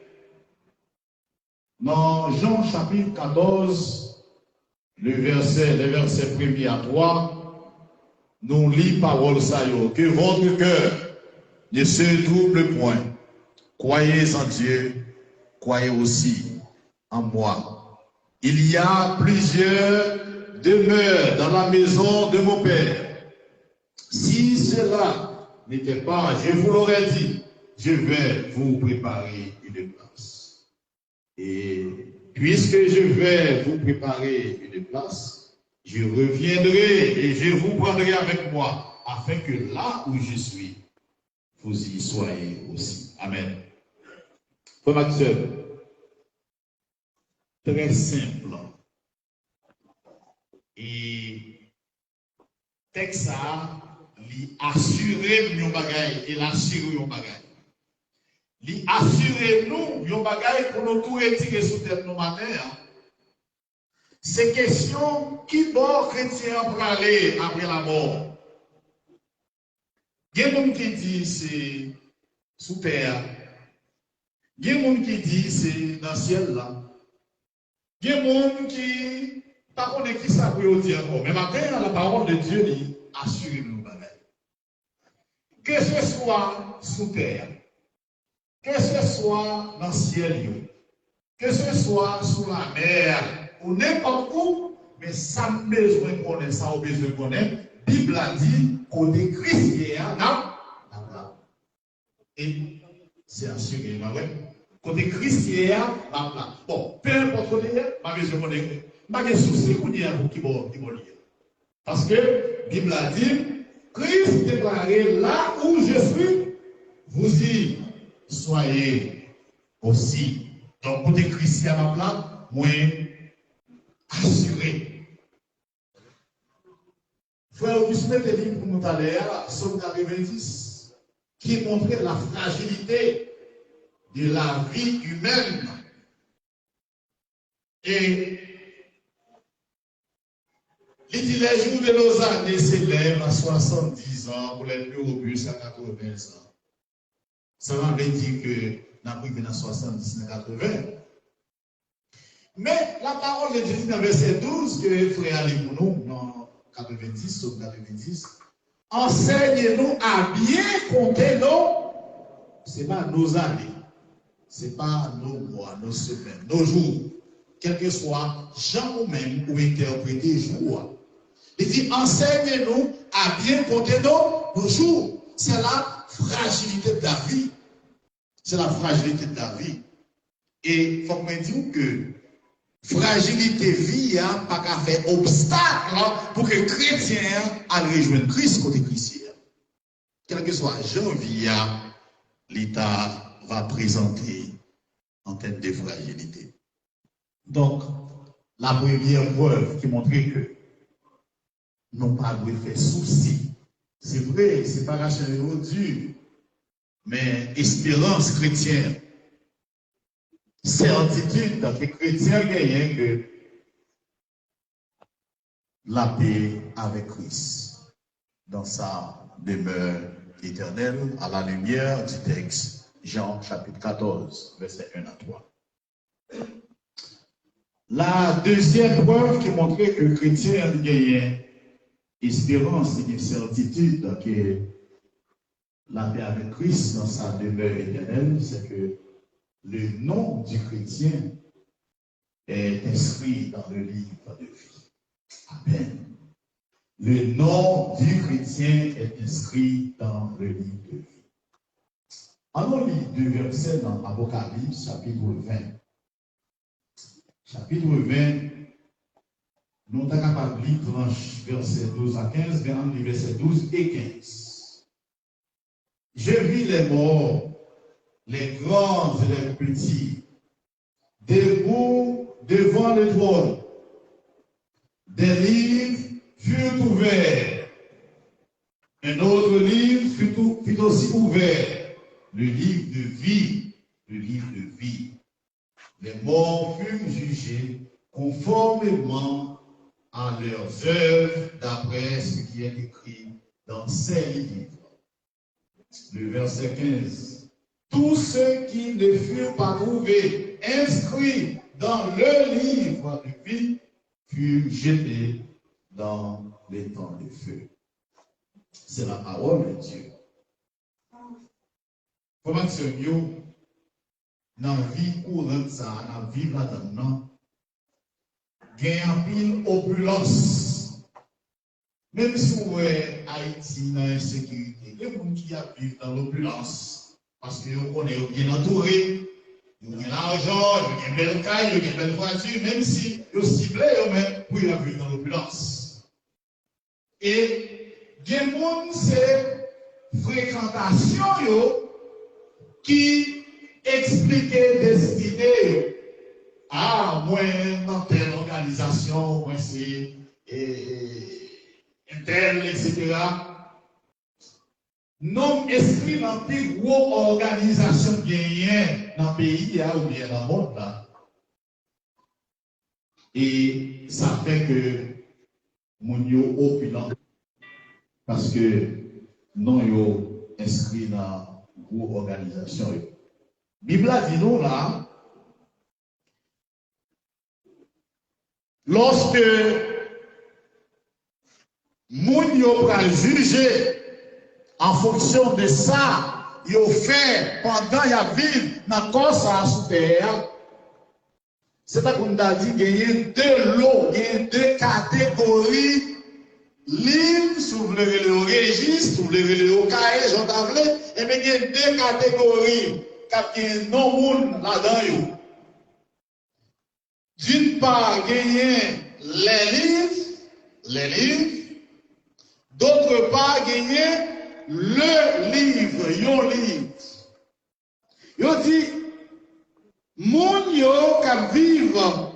Dans Jean chapitre 14, les versets 1er à 3, nous lisons parole ça, que votre cœur ne se trouble point. Croyez en Dieu, croyez aussi en moi. Il y a plusieurs demeures dans la maison de mon Père. Si cela n'était pas, je vous l'aurais dit, je vais vous préparer une place. Et puisque je vais vous préparer une place, je reviendrai et je vous prendrai avec moi, afin que là où je suis, vous y soyez aussi. Amen. Frère Maxime, très simple. Et texte ça, lui assurer nos bagailles et l'assurer nos bagailles. Lui assurer nous nos bagailles pour nous tout retirer sous tête nos matins. C'est question qui bon chrétien pour aller après la mort. Il y a des gens qui disent c'est sous terre. Il y a des gens qui disent c'est dans le ciel là. Il y a des gens qui par contre qui ça peut dire encore. Mais maintenant la parole de Dieu dit assurez-nous bagaille. Que ce soit sous terre, que ce soit dans le ciel, que ce soit sous la mer ou n'importe où, mais ça a besoin de connaître, ça a besoin de connaître. La Bible a dit côté Christ est là. Et c'est assuré, côté Christ est là. Bon, peu importe côté, ma besoin de connaître. Ma question c'est qu'on dit pour qui bon lire. Parce que la Bible a dit Christ déclaré là où je suis, vous y soyez aussi. Donc, côté Christ à ma place, moi, assuré. Frère Auguste te dit pour nous aller à Somme 90, qui montrait la fragilité de la vie humaine. Et il dit les jours de nos années s'élèvent à 70 ans, pour les plus robustes à 80 ans. Ça veut dire que nous avons arrivé à 70 à 80. Mais la parole de Dieu dit dans verset 12 que frère allez pour nous, dans 90, sauf 90, enseigne-nous à bien compter c'est pas nos années, c'est pas nos mois, nos semaines, nos jours, quel que soit Jean ou même ou interpréter jour. Il dit enseigne-nous à bien compter nos jours. C'est la fragilité de la vie. C'est la fragilité de la vie. Et il faut que je dise que fragilité vie n'a pas qu'à faire obstacle pour que les chrétiens aillent rejoindre Christ côté chrétien. Quel que soit janvier, l'État va présenter en termes de fragilité. Donc, la première preuve qui montrait que nous pas de faire souci. C'est vrai, c'est pas Rachel dur, mais espérance chrétienne, certitude que les chrétiens gagnent que la paix avec Christ dans sa demeure éternelle à la lumière du texte Jean chapitre 14, verset 1 à 3. La deuxième preuve qui montrait que le chrétien gagnait espérance et certitude que la paix avec Christ dans sa demeure éternelle, c'est que le nom du chrétien est inscrit dans le livre de vie. Amen. Le nom du chrétien est inscrit dans le livre de vie. Allons lire deux versets dans Apocalypse, chapitre 20. Chapitre 20, nous sommes capables de lire tranche verset 12 à 15, verset 12 et 15. Je vis les morts, les grands et les petits, debout devant le trône. Des livres furent ouverts. Un autre livre fut aussi ouvert, le livre de vie, le livre de vie. Les morts furent jugés conformément à leurs œuvres d'après ce qui est écrit dans ces livres. Le verset 15. Tous ceux qui ne furent pas trouvés inscrits dans le livre de vie furent jetés dans les temps de feu. C'est la parole de Dieu. Comment mieux dans la vie courante, ça, dans la vie là-dedans, gagne un pile opulence. Même si vous voyez Haïti dans l'insécurité, les gens qui vivent dans l'opulence, parce que vous connaissez bien entouré, vous avez l'argent, vous avez une belle caille, vous avez une belle voiture, même si vous ciblez eux-mêmes pour vivre dans l'opulence. Et des gens, c'est fréquentation qui expliquer destinée à moi dans telle organisation, moi c'est telle, etc. Non esprit dans plus gros organisation gagnée dans le pays ou bien dans le monde là. Et ça fait que mon yo opulent parce que non yo inscrit dans gros organisation. Bible dit nous là, lorsque moun yo pral juger en fonction de ça, yo fait pendant y a vivre dans corps ça sous terre, c'est pas qu'on a dit qu'il y a deux lots, il y a deux catégories livres, sous le registre, sous le cahier, j'en t'avais, et bien il y a deux catégories. Il y a non monde là-dedans. D'une part, il y a les livres, d'autre part, il y a le livre, yon livre. Yo dit, moun yo qui vivent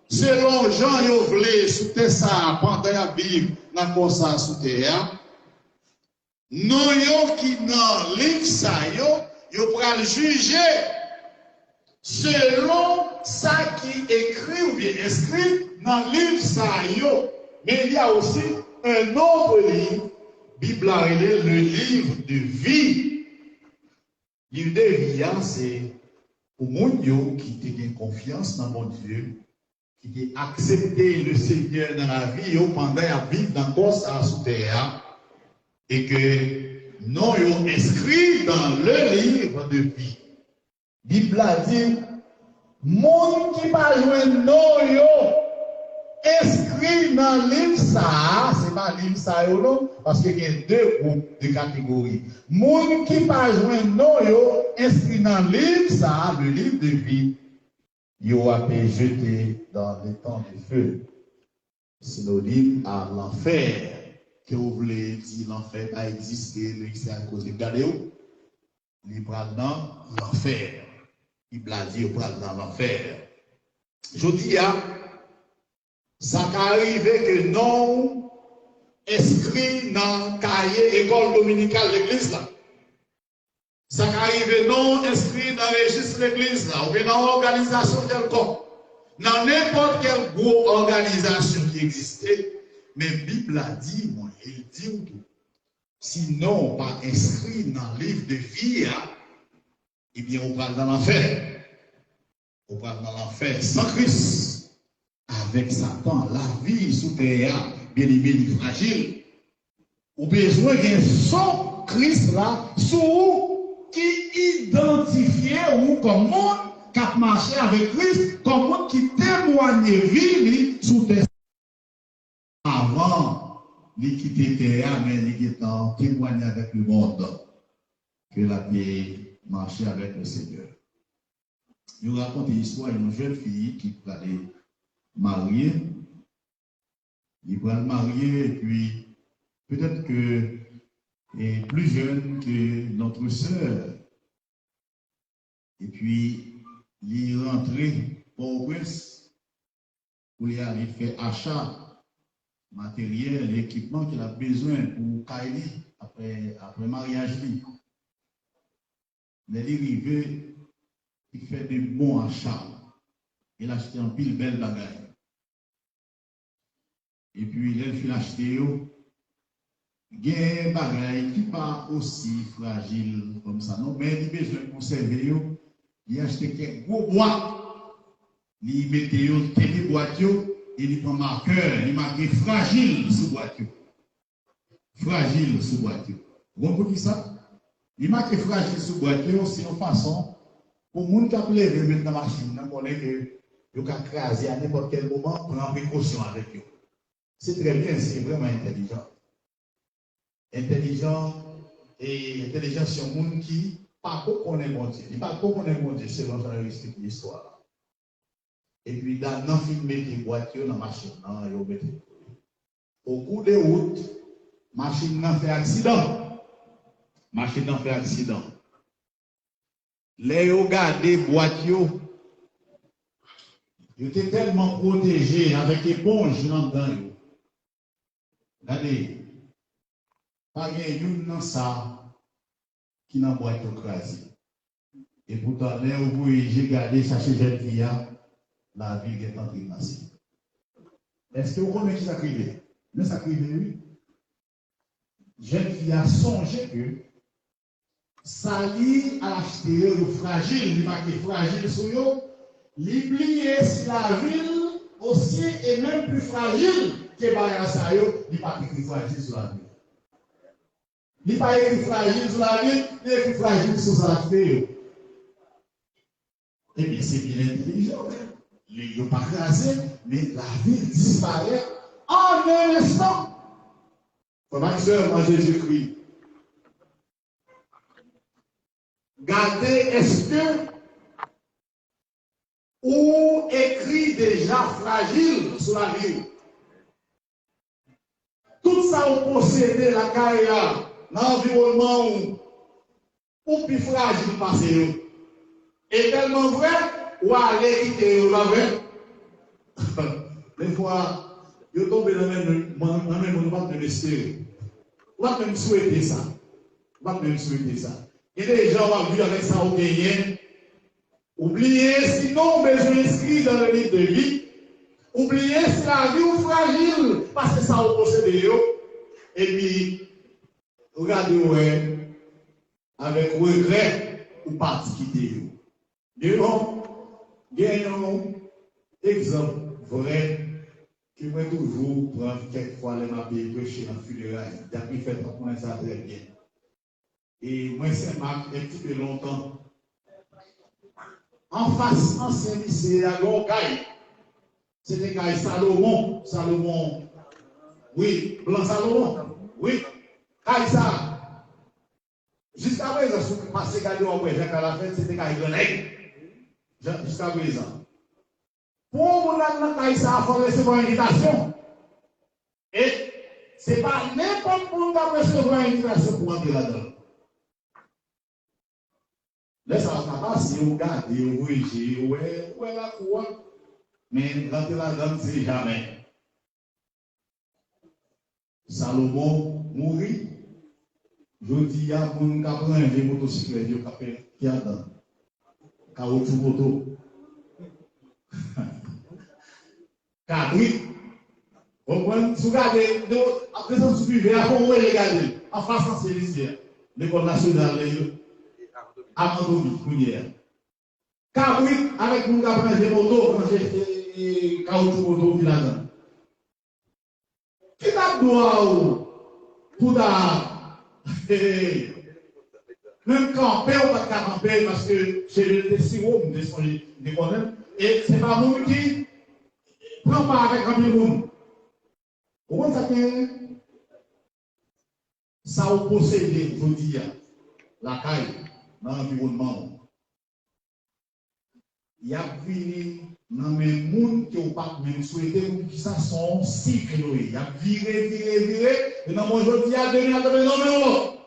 selon Jean yo vle sous terre ça pendant ya vivre dans comme ça sous terre. Non yo qui dans livre ça yo pral juger selon ça qui écrit ou bien inscrit dans livre ça yo. Mais il y a aussi un autre livre, Bible le livre de vie. Le livre de vie, c'est pour moun yo qui te confiance dans mon Dieu, qui a accepté le Seigneur dans la vie, pendant la vie dans le corps sous terre. et que non yo inscrit dans le livre de vie. Bible a dit, monde qui pas joindre non yo inscrit dans le livre ça, c'est pas le livre ça yo non, parce qu'il y a deux groupes de catégories. Monde qui pas joindre non yo inscrit dans le livre ça, le livre de vie, yo a été jeté dans le temps du feu. Synonyme à l'enfer. Que vous voulez dire l'enfer va exister, c'est à cause de regardez-vous. Il parle dans l'enfer. Il a dit parle dans l'enfer. Je dis, ça peut arriver que non inscrit dans le cahier école dominicale de l'église là. Ça peut arriver non inscrit dans le registre de l'église là, ou bien dans l'organisation quelconque. Dans n'importe quelle grosse organisation qui existait, mais la Bible a dit, moi, il dit que sinon, pas inscrit dans le livre de vie, eh bien, on parle dans l'enfer. On parle dans l'enfer sans Christ, avec Satan, la vie sous terre, bien aimé, fragile. Au besoin d'un son Christ là, sous qui identifie ou comme monde qui a marché avec Christ, comme monde qui témoigne vie sous terre. Avant, il quitter terre, mais il est en témoigne avec le monde que la vie marché avec le Seigneur. Je vous raconte l'histoire d'une jeune fille qui va aller marier. Il va le marier et puis peut-être que est plus jeune que notre sœur. Et puis il est rentré au Prince pour y aller faire achat matériel, l'équipement qu'il a besoin pour Kylie après mariage. Il est arrivé, il fait des bons achats. Il a acheté un pile belle bagaille. Et puis il fait acheter il y a un bagaille qui n'est pas aussi fragile comme ça, non, mais il a besoin de conserver. Il a acheté quelques gros bois. Il met des boîtes. Et il prend marqueur, il marque fragile sous boîte. Fragile sous boîte. Vous comprenez ça? Il marque fragile sous boîte, c'est une façon pour les gens qui appellent mettre dans la machine, on connaît que vous pouvez craser à n'importe quel moment, prendre précaution avec eux. C'est très bien, c'est vraiment intelligent. Intelligent et intelligent sur les gens qui pas connaît mon Dieu. Il pas connaît mon Dieu selon l'histoire. Et puis, dans le film, mettez voiture dans la machine. Au cours de route, la machine n'a fait accident. Machine n'a fait accident. Les regardez voiture, ils étaient tellement protégés avec éponge là-dedans. Regardez, pas une dans ça qui n'a pas été crasé. Et pourtant, les vous j'ai gardé ça chez jeune fille. La vie est en train de passer. Est-ce que vous connaissez qui s'acrivait? Mais s'acrivait, oui. Jeune fille a songé que ça lie à l'acheter le fragile, il marque fragile sur eux, l'oublier si la ville aussi est même plus fragile que Bayasa, il n'est pas écrit fragile sur la ville. Il n'est pas écrit fragile sur la ville, il est écrit fragile sur la ville. Eh bien, c'est bien intelligent. Ils n'ont pas crasé, mais la ville disparaît en un instant. Frère et sœur, en Jésus-Christ, gardez, est-ce que ou écrit déjà fragile sur la ville? Tout ça, on possède la carrière, l'environnement ou plus fragile passé. Et tellement vrai, ou aller quitter le vrai. Des fois, vous tombez dans le même monde de l'esprit. Vous pouvez même souhaiter ça. Vous pouvez même souhaiter ça. Et les gens vont vivre avec ça au gagné. Oubliez, sinon, besoin inscrit dans le livre de vie. Oubliez si la vie est fragile, parce que ça vous possède. Et puis, regardez, ouais, avec regret, ou parti quitter. Il y a un exemple vrai qui m'a toujours prendre quelquefois les mabés prêcher dans le funérailles. Depuis fait pour ça très bien. Et moi, c'est Marc un petit peu longtemps. En face, ancien lycée à Gorgaï. C'était Gaï Salomon. Salomon. Oui, Blanc Salomon. Oui. Gaï ça. Jusqu'à présent, si vous passez Gaï après Jacques à la fête, c'était Gaï Grenègue. Jusqu'à présent. Pour vous dans Gaï ça, il faut recevoir une invitation. Et ce n'est pas n'importe qui qui va recevoir une invitation pour entrer là-dedans. Là, ça va passer, vous regardez, vous voyez, où est la cour. Mais rentrer là-dedans, c'est jamais. Salomon mourit. Je dis, il y a un monde qui prend des motocyclettes qui a dans caoutchouc moto. Cabri. Vous comprenez? Si vous regardez, après ça, vous suivez, après vous regardez, en face de ces l'école nationale, Amandomi, Kounière. Cabri, avec nous qui prend des motos, caoutchouc moto qui là-dedans. Qui t'a droit pour ta. Même camper ou pas camper parce que c'est le sirop, et c'est pas nous qui prend pas avec un monde. Vous comprenez ça vous possédez, je dis, la caille dans l'environnement. Il y a venu dans les mondes qui n'ont pas même souhaité qui ça sont cycle. Il y a viré. Et dans mon jour, il y a non.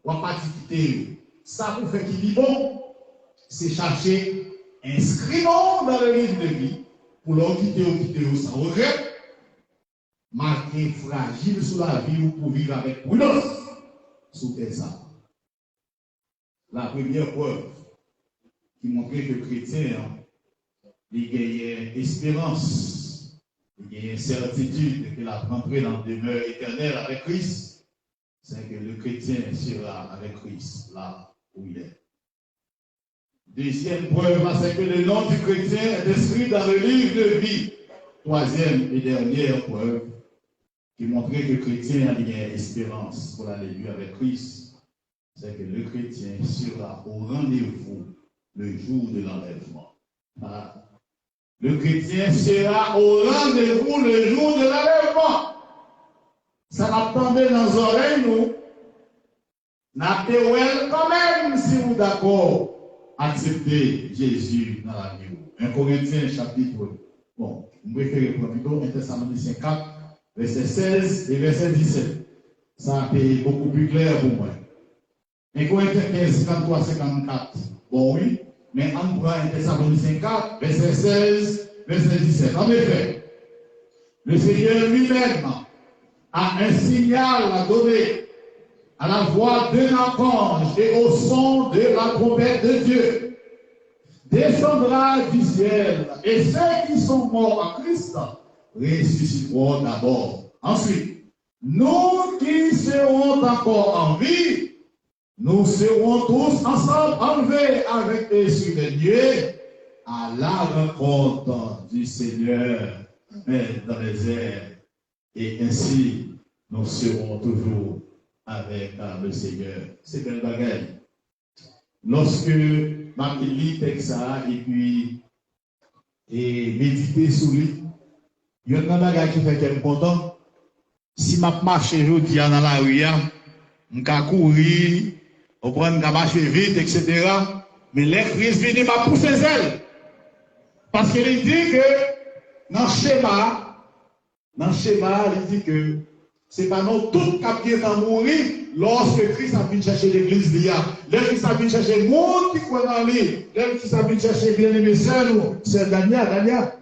On va pas quitter. Ça pour faire qui dit bon, c'est chercher inscrivons dans le livre de vie pour leur quitter sans regret. Marqué fragile sous la vie ou pour vivre avec prudence. Sous ça. La première preuve qui montrait que le chrétien, il gagne espérance, il gagne certitude qu'il a rentré dans la demeure éternelle avec Christ, c'est que le chrétien sera avec Christ là où il est. Deuxième preuve, c'est que le nom du chrétien est inscrit dans le livre de vie. Troisième et dernière preuve qui montrait que le chrétien a une espérance pour aller mieux avec Christ, c'est que le chrétien sera au rendez-vous le jour de l'enlèvement. Voilà. Le chrétien sera au rendez-vous le jour de l'enlèvement. Ça m'attendait dans nos oreilles, nous. N'attendez quand même si vous d'accord accepter Jésus dans la vie. 1 Corinthiens chapitre, bon, vous préférez plutôt 1 Thessaloniciens 4, verset 16 et verset 17. Ça a été beaucoup plus clair pour moi. 1 Corinthiens 15, 53, 54. Bon, oui. Mais on prend 1 Thessaloniciens 4, verset 16, verset 17. En effet, le Seigneur lui-même a un signal à donner à la voix d'un archange et au son de la trompette de Dieu. Descendra du ciel, et ceux qui sont morts en Christ ressusciteront d'abord. Ensuite, nous qui serons encore en vie, nous serons tous ensemble enlevés avec eux sur les nuées à la rencontre du Seigneur dans les airs. Et ainsi, nous serons toujours avec le Seigneur. C'est un bagage. Lorsque ma lit texte ça et puis méditer sur lui, il y a un bagage qui fait qu'elle est content. Si je marche aujourd'hui dans la rue, je vais courir, je vais marcher vite, etc. Mais les crises viennent m'a pousser elle. Parce qu'il dit que dans le schéma, il dit que ce n'est pas non tout qui est à mourir lorsque Christ a venu chercher l'église d'hier. Lorsque Christ a venu chercher le monde qui croit dans lui. Lorsque Christ a venu chercher bien-aimé c'est Dania.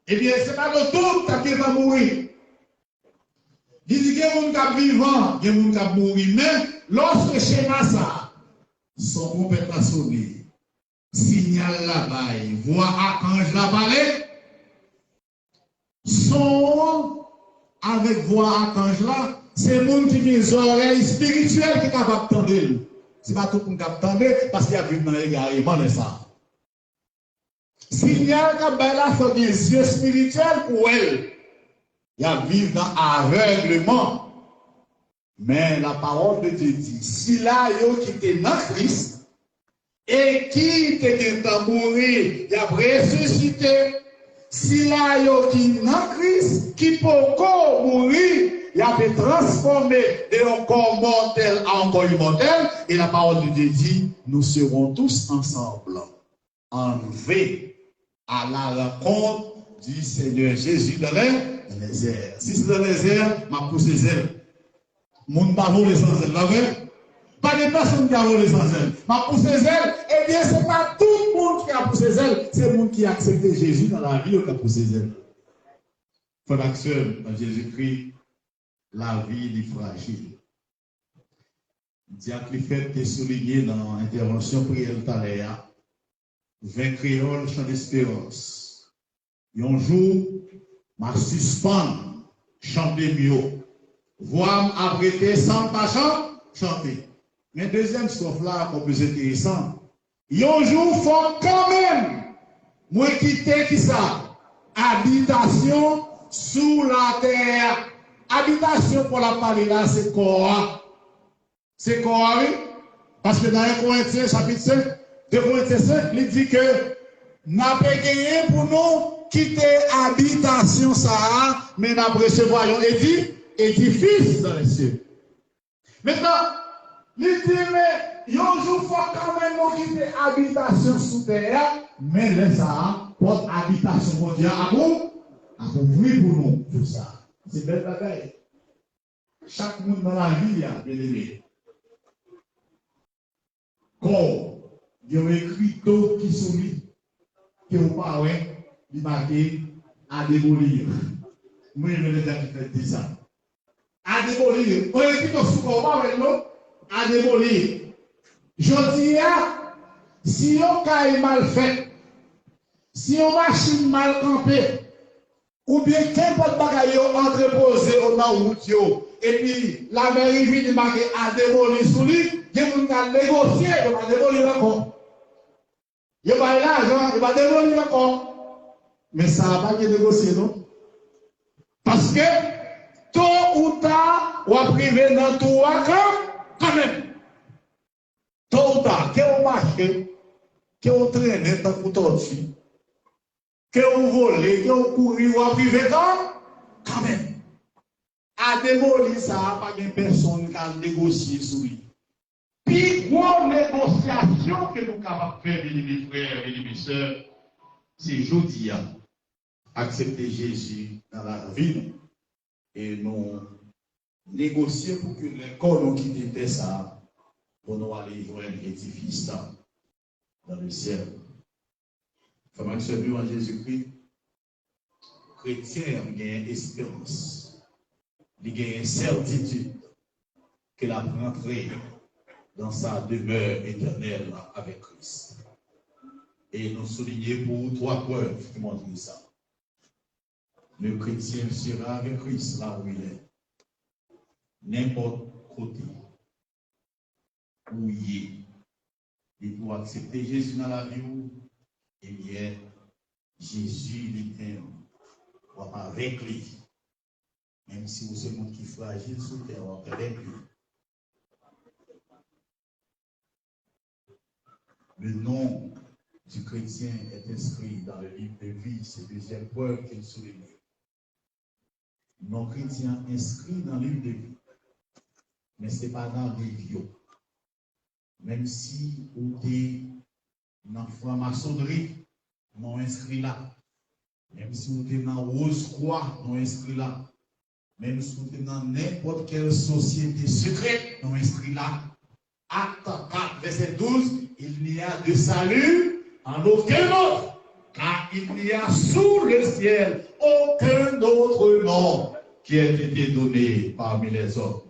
Eh bien, ce n'est pas non tout qui est à mourir. Il dit qu'il y a des gens qui vivant, il y a des gens qui mourir. Mais lorsque le schéma ça, son complètement sonné, signal là-bas, voix archange là-bas, son avec voix archange là, c'est le monde qui a des oreilles spirituelles qui est capable d'entendre. Ce n'est pas tout le monde qui a entendu parce qu'il y a vu dans l'égarement de ça. Signal que Bella sont des yeux spirituels pour elle. Il y a vivre dans aveuglement. Mais la parole de Dieu dit, si là, yo qui était dans Christ, et qui était mourir, il a ressuscité. Si là, yo qui dans Christ, qui peut encore mourir, il a été transformé de un corps mortel à un corps immortel. Et la parole de Dieu dit, nous serons tous ensemble, enlevés à la rencontre du Seigneur Jésus dans les airs. Si c'est dans les airs, ma pousse les ailes. Mon bavou les sans ailes, la vraie? Pas de personne qui a volé sans ailes. Ma pousse les ailes, eh bien, c'est pas tout le monde qui a poussé les ailes, c'est le monde qui a accepté Jésus dans la vie qui a poussé les ailes. Frère Maxwell, dans Jésus-Christ, la vie est fragile. Diacre fait est souligné dans l'intervention prière tout à l'heure. 20 créoles chant d'espérance. Un jour, m'a suspend chanter mieux. Voir m'apprêter sans pas chanter. Mais deuxième strophe là, comme plus intéressant. Un jour, faut quand même, moi quitter qui ça? Habitation sous la terre. Habitation pour la parler là, c'est quoi? C'est quoi, oui? Parce que dans 1 Corinthiens, chapitre 5, 2 Corinthiens 5, il dit que n'a pas gagné pour nous quitter habitation ça, mais n'a pas recevoir un édifice dans les cieux. Maintenant, il dit, mais un jour, il faut quand même nous quitter habitation sous terre, mais là, ça, porte habitation mondiale à vous, ouvrir pour nous, tout ça. C'est belle bagaille. Chaque monde dans la vie, a bien aimé. Quand il y a écrit tout qui sourit, que vous parlez, il marqué à démolir. Moi, je vais dire ça. À démolir. On écrit tout sous comment avec nous? À démolir. Je dis, si on caille mal fait, si on machine mal campée, ou bien qu'importe bagaille entreposé au route, et puis la mairie vient de marquer à démolir sous lui, il y a des gens négocier, il va démolir encore. Il va l'argent, il va démolir encore. Mais ça n'a pas été négocié, non? Parce que tôt ou tard, on va priver dans tout quand même. Tôt ou tard, qu'on marche, qu'on traîne dans le tortue, qu'on vole, qu'on court, on va priver quand même. À démolir ça, pas de personne qui a négocié sur lui. Puis, grande négociation que nous sommes capables de faire, mes frères et mes sœurs, c'est aujourd'hui accepter Jésus dans la vie et nous négocier pour que les corps nous quittent ça, pour nous aller voir un édifice dans le ciel. Comment se vit en Jésus-Christ, chrétien a une espérance. Il y a une certitude qu'il a rentré dans sa demeure éternelle avec Christ. Et nous soulignons pour 3 preuves qui montrent ça. Le chrétien sera avec Christ là où il est. N'importe côté où il est. Et pour accepter Jésus dans la vie, eh bien, Jésus lui-même va avec lui. Même si vous êtes un qui est fragile sous terre, on va avec lui. Le nom du chrétien est inscrit dans le livre de vie, c'est la deuxième preuve qu'il souligne. Non chrétien inscrit dans le livre de vie, mais ce n'est pas dans les vieux. Même si vous êtes dans la franc-maçonnerie, non inscrit là. Même si vous êtes dans Rose-Croix, non inscrit là. Même si vous êtes dans n'importe quelle société secrète, non inscrit là. Acte 4, verset 12, il n'y a de salut en aucun autre, car il n'y a sous le ciel aucun autre nom qui ait été donné parmi les hommes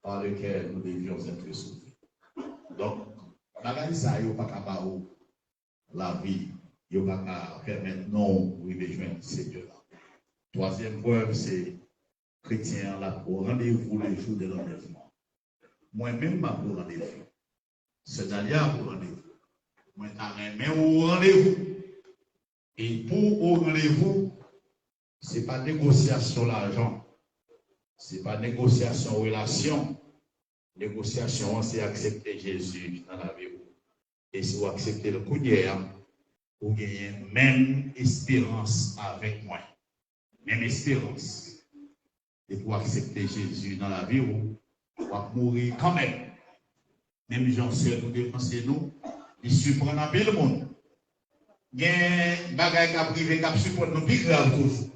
par lequel nous devions être sauvés. Donc, la ça, il n'y a pas capable la vie, il n'y a pas permettre non oui besoin de ces deux-là. Troisième preuve, c'est chrétien là au rendez-vous le jour de l'enlèvement. Moi-même, ma pour rendez-vous. C'est d'ailleurs pour rendez-vous. Moi, t'as même au rendez-vous. Et pour au rendez-vous, ce n'est pas négociation l'argent, ce n'est pas négociation relation. Négociation, c'est accepter Jésus dans la vie. Et si vous acceptez le coup d'hier, vous gagnez même espérance avec moi. Même espérance. Et pour accepter Jésus dans la vie, vous va mourir quand même. Même gens seuls nous dépenser nous, ils supportent un peu le monde. Il y a des bagages qui privés qui supportent nous plus grave toujours.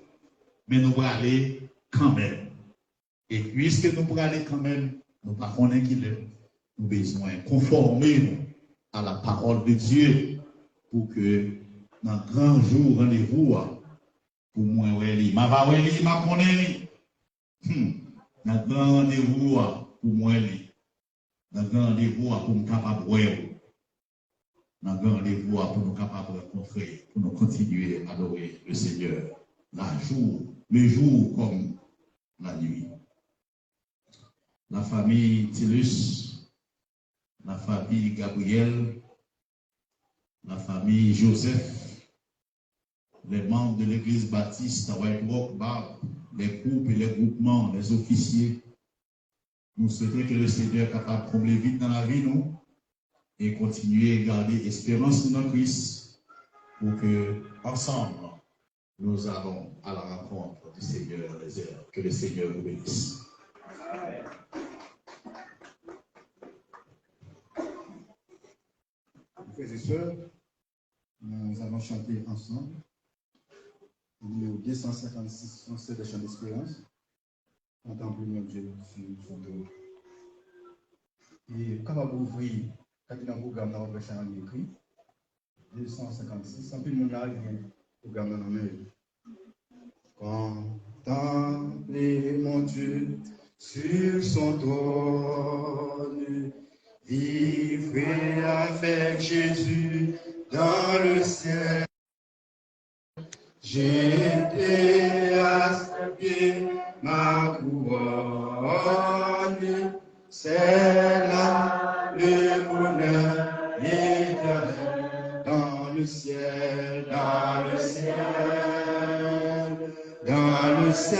Mais nous allons aller quand même. Et puisque nous allons aller quand même, nous ne pouvons pas qu'il est. Nous avons besoin de conformer à la parole de Dieu pour que dans le grand jour rendez-vous, pour moi, ma va ma connaît. Dans le grand rendez-vous, pour moi, dans le grand rendez-vous, pour nous capables de dans le grand rendez-vous, pour nous capables de rencontrer, pour nous continuer à adorer le Seigneur, le jour comme la nuit. La famille Tillus, la famille Gabriel, la famille Joseph, les membres de l'église baptiste à White Rock, Barb, les groupes et les groupements, les officiers. Nous souhaitons que le Seigneur soit capable de combler vite dans la vie, nous, et continuer à garder espérance dans Christ pour que, ensemble, nous allons à la rencontre du Seigneur des airs. Que le Seigneur vous bénisse. Frères et sœurs, nous allons chanter ensemble le numéro 256, Français de chant d'espérance, contemple notre Dieu sur son dos. Et capable d'ouvrir, quand il y a un programme dans le chant écrit, 256, en plus de mon âge, il y a un programme dans la main. Contemplez mon Dieu sur son trône. Vivez avec Jésus dans le ciel. J'étais à ses pieds ma couronne. C'est là le bonheur éternel dans le ciel, dans le ciel, dans le ciel.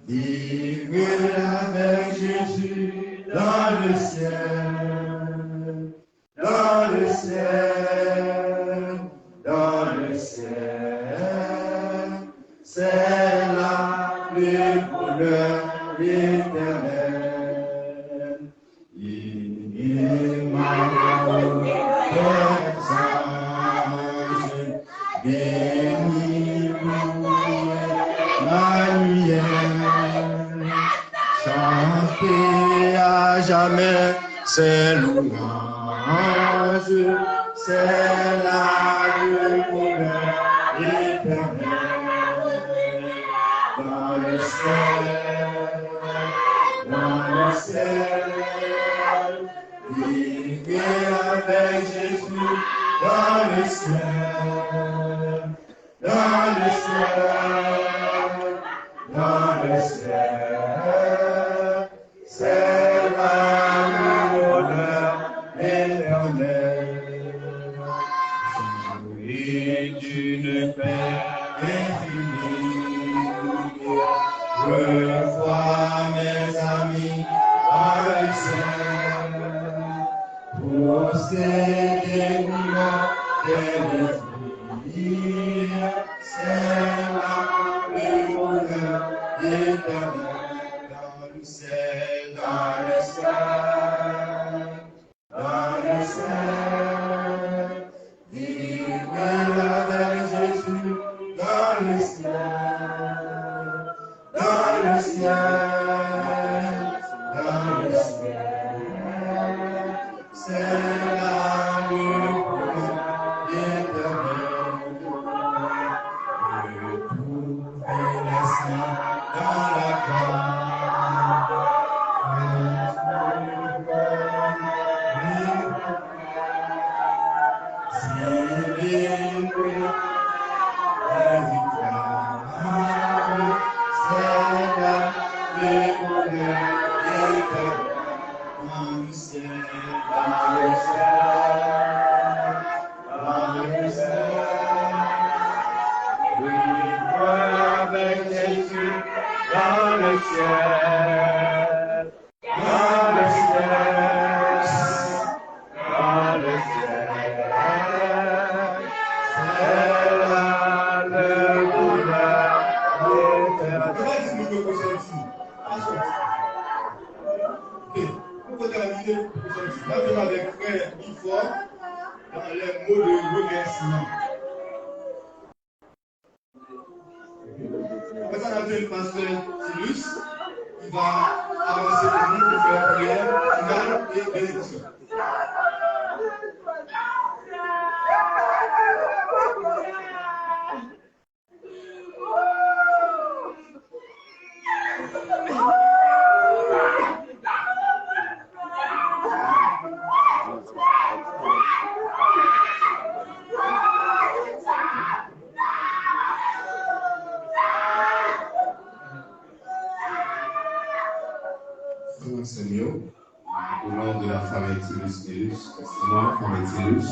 Vivez avec Jésus. Dans le ciel, dans le ciel, dans le ciel, c'est là le bonheur éternel. Il m'a donné des anges, bénis-vous la lumière, chantez à jamais c'est louange, c'est là le bonheur éternel. Dans le ciel, vivez avec Jésus dans le ciel, dans le ciel, dans le ciel, c'est là le bonheur éternel. Jouis d'une paix infinie, revois mes amis dans le ciel, posséder moi des filles, c'est là le bonheur éternel. Dans le ciel, dans le ciel, dans le ciel, vivez avec Jésus dans le ciel, dans le ciel, dans le ciel, c'est là le bonheur éternel. Retrouvez les saints dans la gloire. Dans le ciel, Maintenant, avec frère Ifort, dans les mots de remerciement. Maintenant, on a vu le pasteur Silus qui va avancer le monde pour faire prière finale et bénédiction. Seigneur, au nom de la famille Tilus, moi, famille Tilus,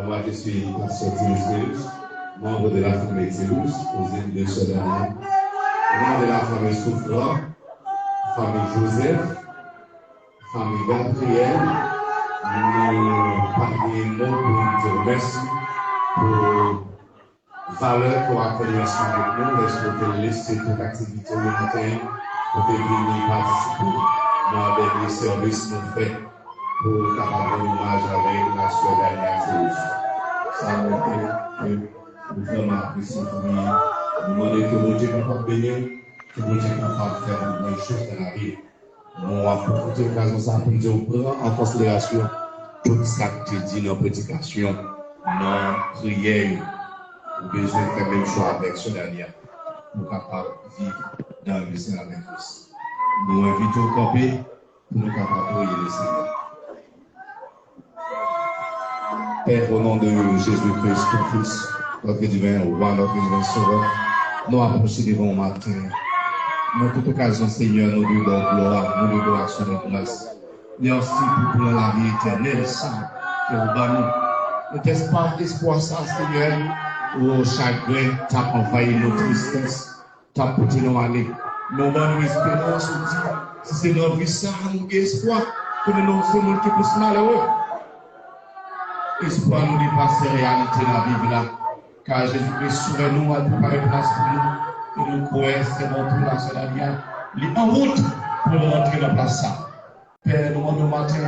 moi je suis pasteur Tilus, membre de la famille Tilus, aux îles de Sodanien, membre de la famille Soufra, famille Joseph, famille Gabriel, nous parlons pour dire merci pour valeur pour accueillir ensemble avec nous, est-ce que vous laissez toute activité humanitaire pour venir participer dans les services nous faits pour rendre hommage avec la soeur Daniel. Ça nous fait vraiment apprécier pour nous. Nous demandons que mon Dieu soit capable de bénir, que mon Dieu soit capable de faire de bonnes choses dans la vie. Nous avons profité de l'occasion ça pour nous prendre en considération tout ça que tu dis dans la prédication, dans la prière. Nous avons besoin de faire la même chose avec ce dernier pour capable de vivre dans le Seigneur avec nous. Nous invitons au camper pour nous capables de prier le Seigneur. Père, au nom de Jésus-Christ, ton Fils, notre divin roi, notre divin sauveur, nous approchons devant le matin. Dans toute occasion, Seigneur, nous devons gloire, nous devons action de grâce. Merci pour la vie éternelle, ça, que vous donnez. Nous espoir ça, Seigneur, où chagrin t'a envahi nos tristesses, t'a porté nos aller. Nous avons espérance, si c'est notre vie, ça, nous avons espoir que nous sommes monde qui pousse malheureux. Espoir nous dépasser la réalité de la vie là, car Jésus-Christ sauve nous à préparer place pour nous, et nous croyons c'est bon pour la seule alliance. Il est en route pour nous rentrer dans la place ça. Père, nous demandons matin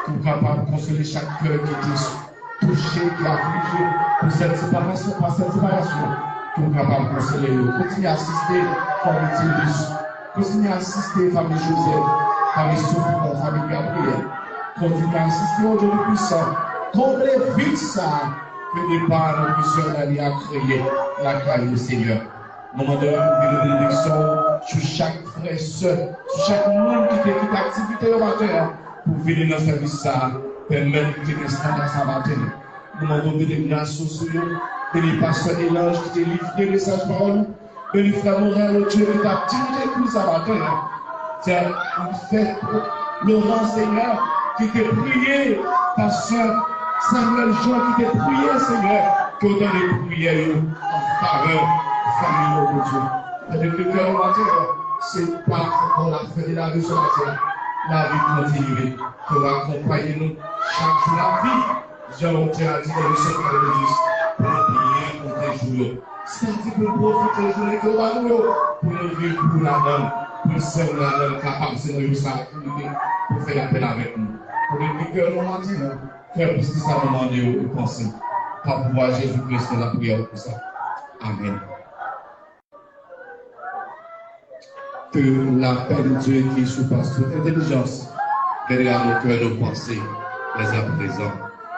pour capable de consoler chaque cœur qui est touché, qui est affligé pour cette séparation, par cette séparation, pour capable de consoler nous. Continuez à assister, famille Tilus, continuez à assister, famille Joseph, famille Sophie, famille Gabriel, continuez à assister au Dieu puissant. Comblez vite ça que départ nous puissions aller à créer la carrière du Seigneur. Moment de bénédiction sur chaque frère, soeur, sur chaque monde qui fait activité au matin pour venir dans ce service ça, permettre que les standards ça matin. Moment de bénédiction sur nous, que les pasteurs élanges qui te livrent des messages par nous, que les frères Morel, le Dieu qui t'a activité pour ça matin. C'est une fête pour Laurent Seigneur qui t'a prié, pasteur Samuel Jean qui t'a prié, Seigneur, que dans les prières en faveur famille de Dieu. Avec le cœur matin, c'est pas pour la fin de la vie sur la terre. La vie continue, que va accompagner nous chaque jour la vie. Jean-Pierre a dit dans le secret de l'Église, pour nous prier pour les jours. C'est-à-dire pour profiter des journées que va nous, pour nous vivre pour la donne, pour servir la donne capable, c'est nous ça, pour faire appel avec nous. Pour le cœur matin, faire plus que ça demander ou penser. Par pouvoir Jésus-Christ dans la prière pour ça. Amen. Que la paix de Dieu qui surpasse toute intelligence derrière nos cœurs, nos pensées, les à présent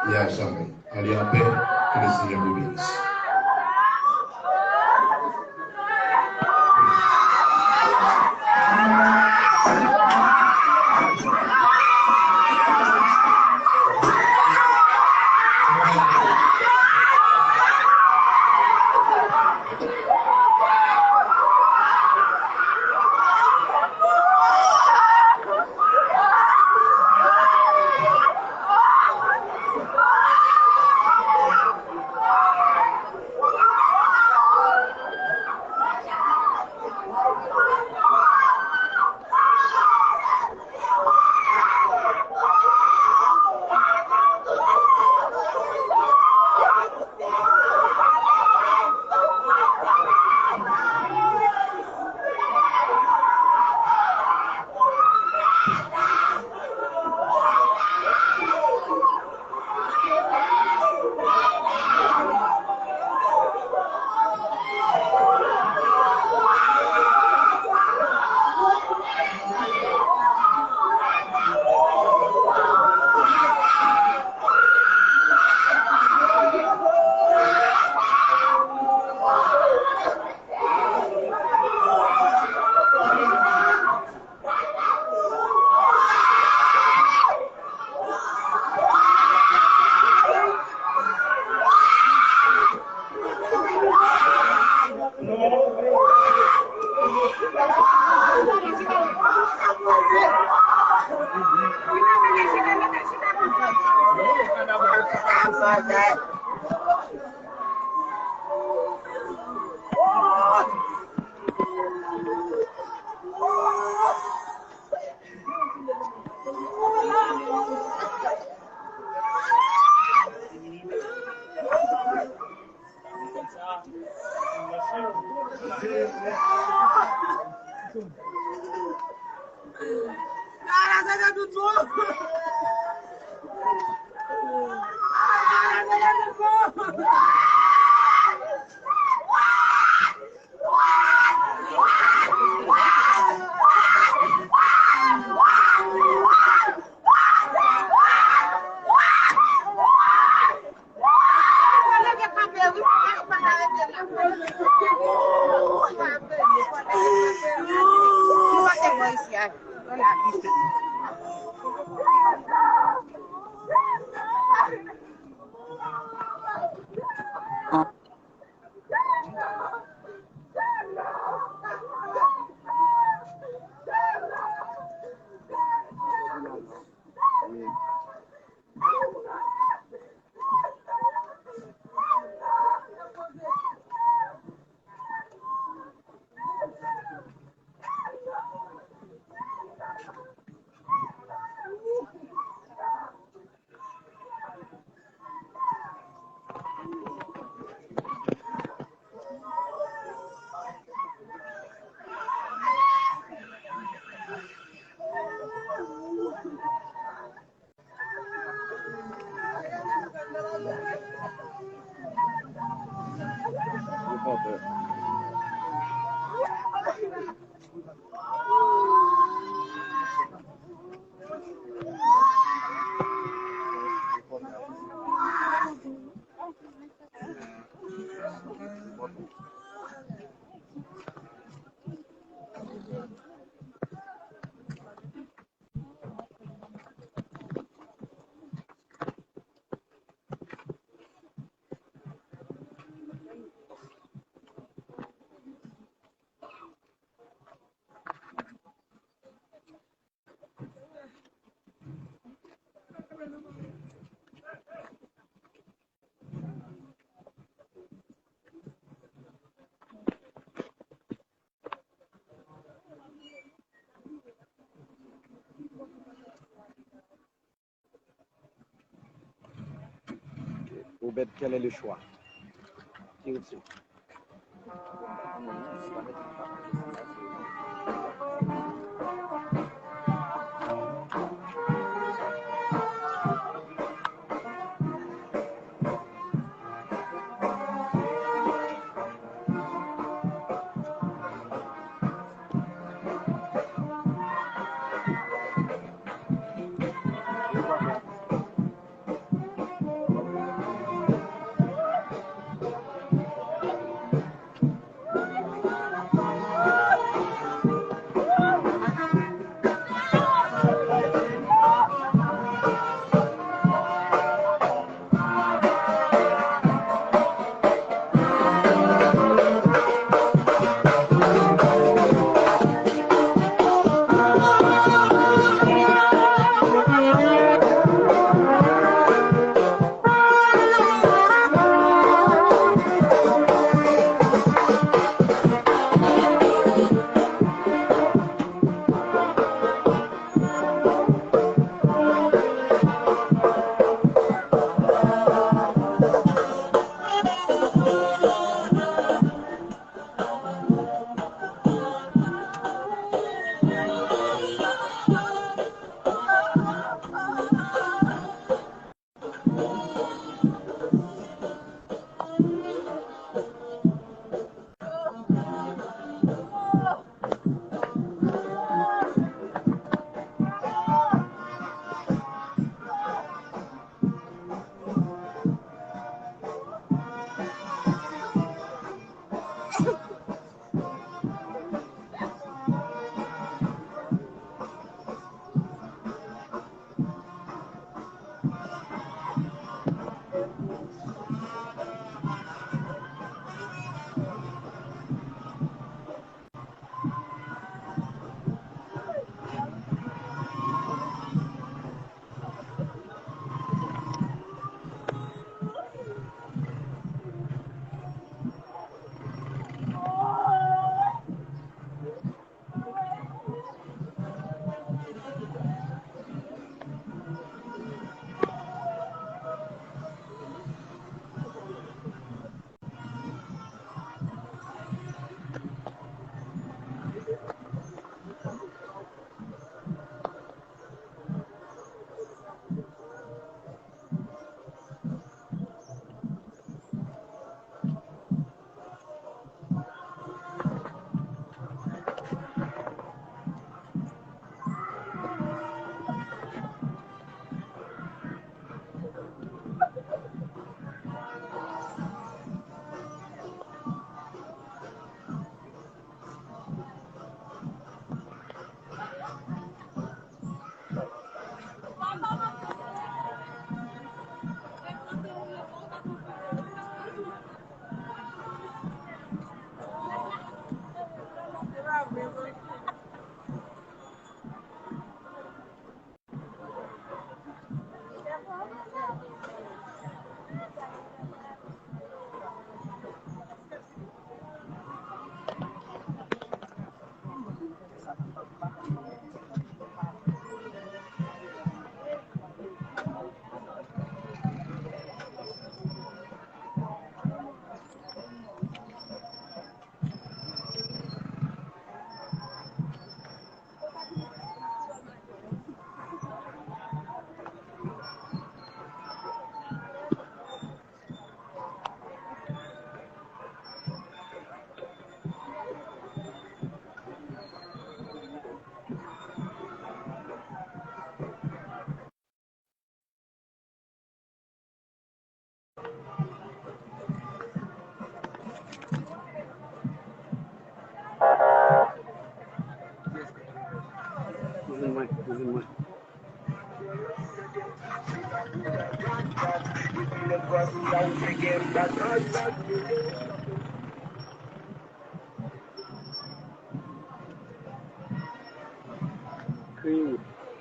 et à jamais. Allez en paix, que le Seigneur vous bénisse. Obed, quel est le choix? Qui est au-dessus?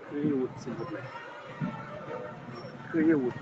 Criez Wood, s'il vous plaît. Criez Wood.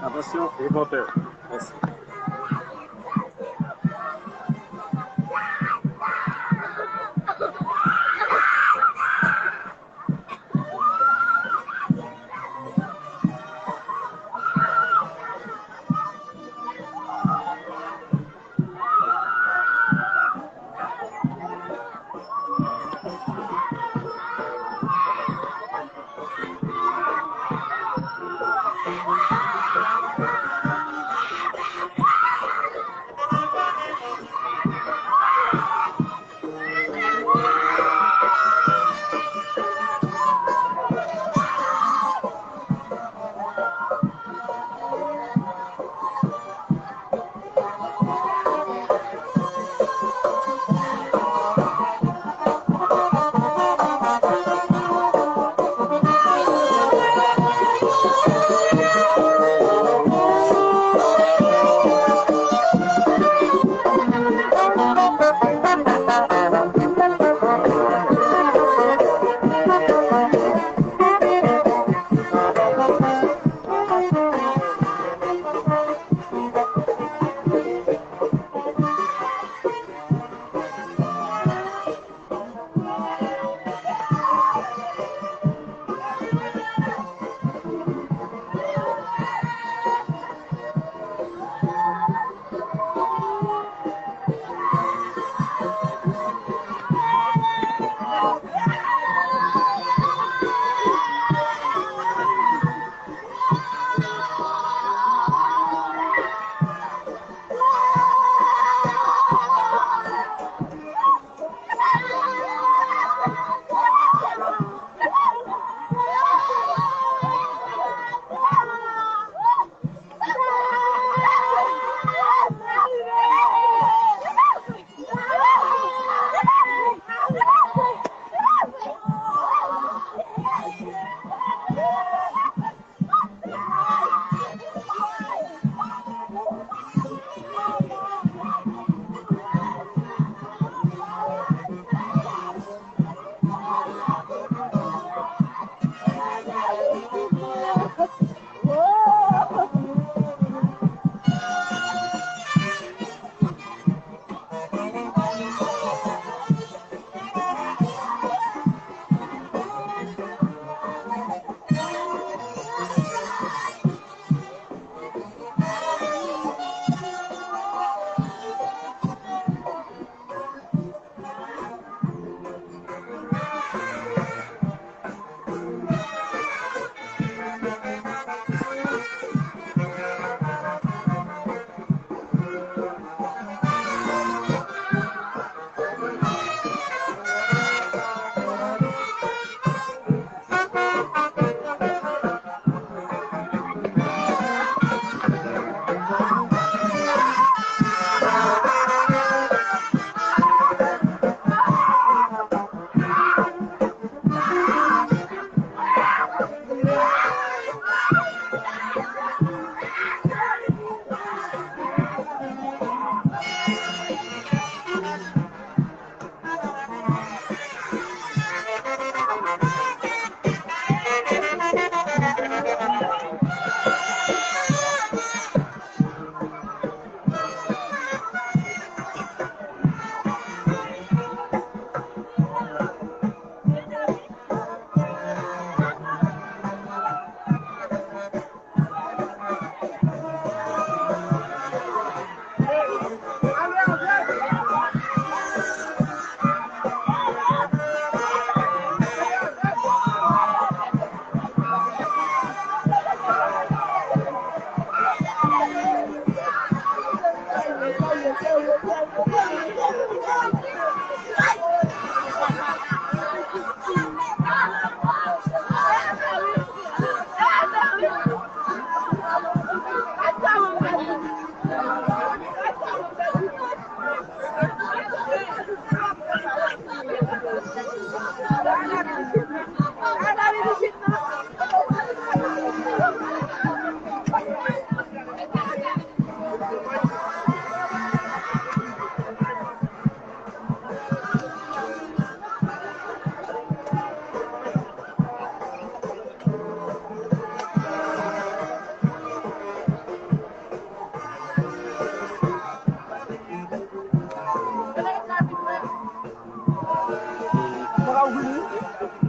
Attention, et moteur. Merci.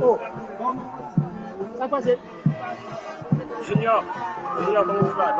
Oh, ça passe. Junior, dans mon frère,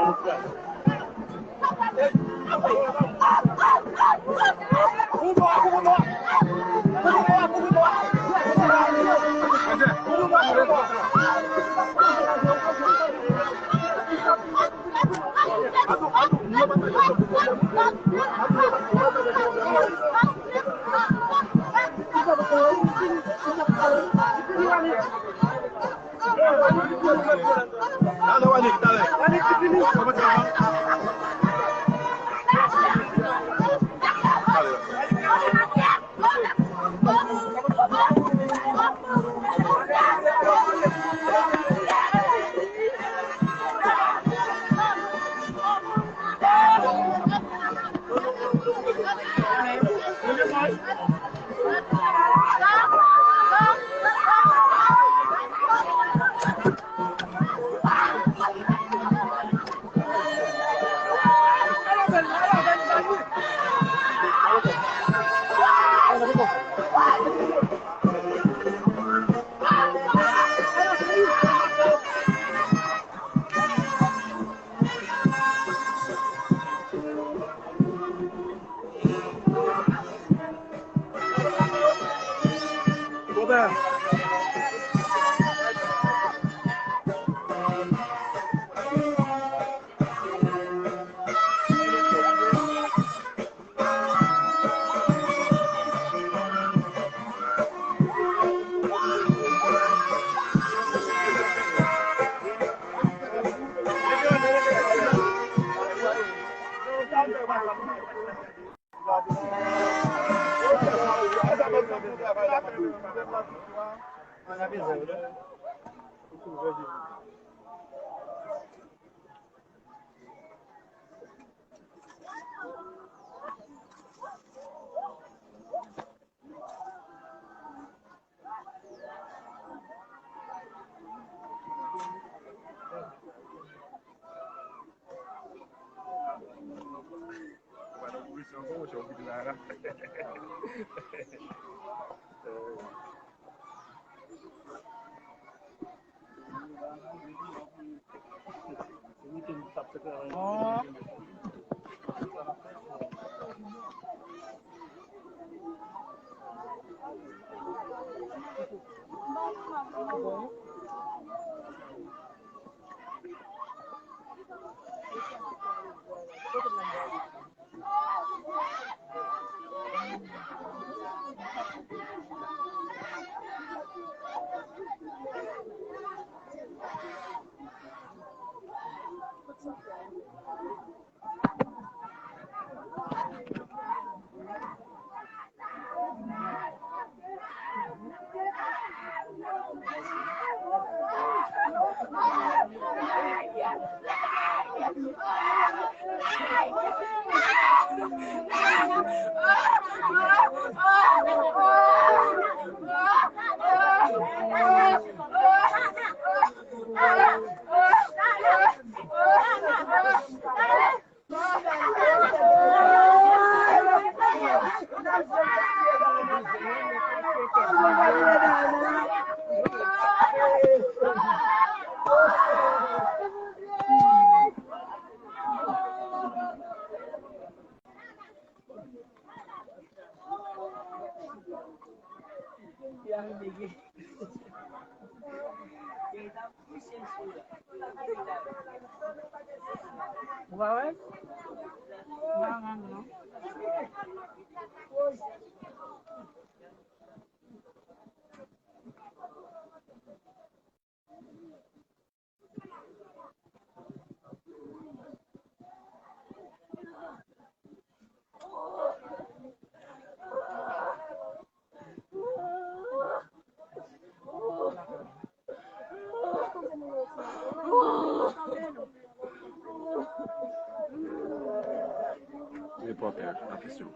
Reporter, la question.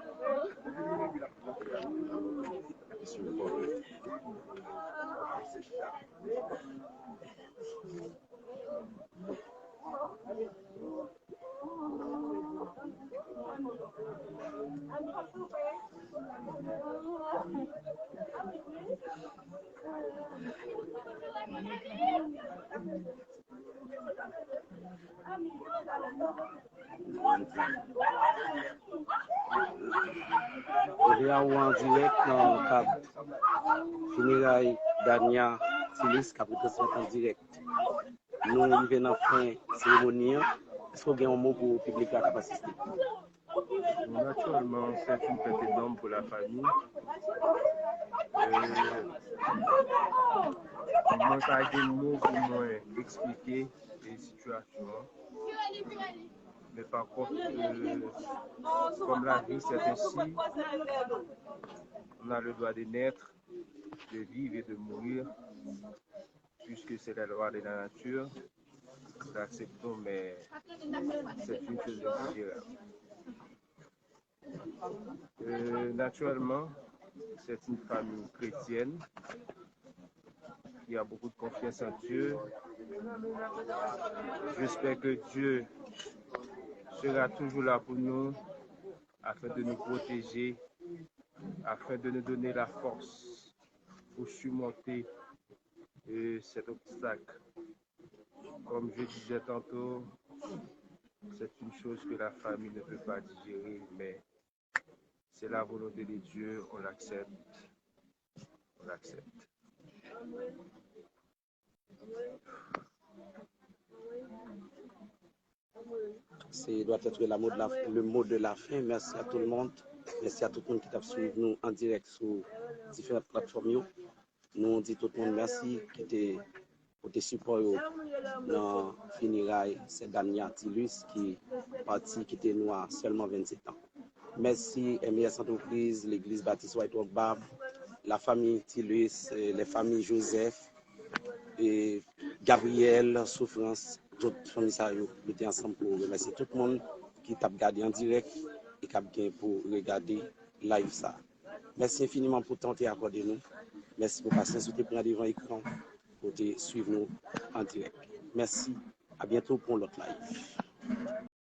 La question reporter. On est en direct dans le cadre funérailles Dania Tilis qui a transmis en direct. Nous arrivons dans la fin de la cérémonie. Est-ce que vous avez un mot pour le public qui a assister? Naturellement, c'est une perte énorme pour la famille. Il manque des mots pour moi expliquer les situations. Mais par contre, comme la vie c'est ainsi, on a le droit de naître, de vivre et de mourir, puisque c'est la loi de la nature. Nous l'acceptons, mais c'est une chose indésirable. Naturellement, c'est une famille chrétienne qui a beaucoup de confiance en Dieu. J'espère que Dieu sera toujours là pour nous, afin de nous protéger, afin de nous donner la force pour surmonter cet obstacle. Comme je disais tantôt, c'est une chose que la famille ne peut pas digérer, mais c'est la volonté de Dieu, on l'accepte. On l'accepte. C'est doit être le mot de la fin. Merci à tout le monde. Merci à tout le monde qui t'a suivi nous en direct sur différentes plateformes. Nous disons tout le monde merci qui te support dans funérailles. C'est Dania Tilus qui est parti, qui était nous à seulement 27 ans. Merci MES Entreprise, l'église Baptiste White Rock Bab, la famille Tilus, les familles Joseph et Gabriel, Souffrance, d'autres familles qui étaient ensemble pour remercier tout le monde qui t'a regardé en direct et qui a bien pour regarder live ça. Merci infiniment pour tenter accordé nous. Merci pour passer sur tes prendre devant l'écran pour te suivre nous en direct. Merci. À bientôt pour l'autre live.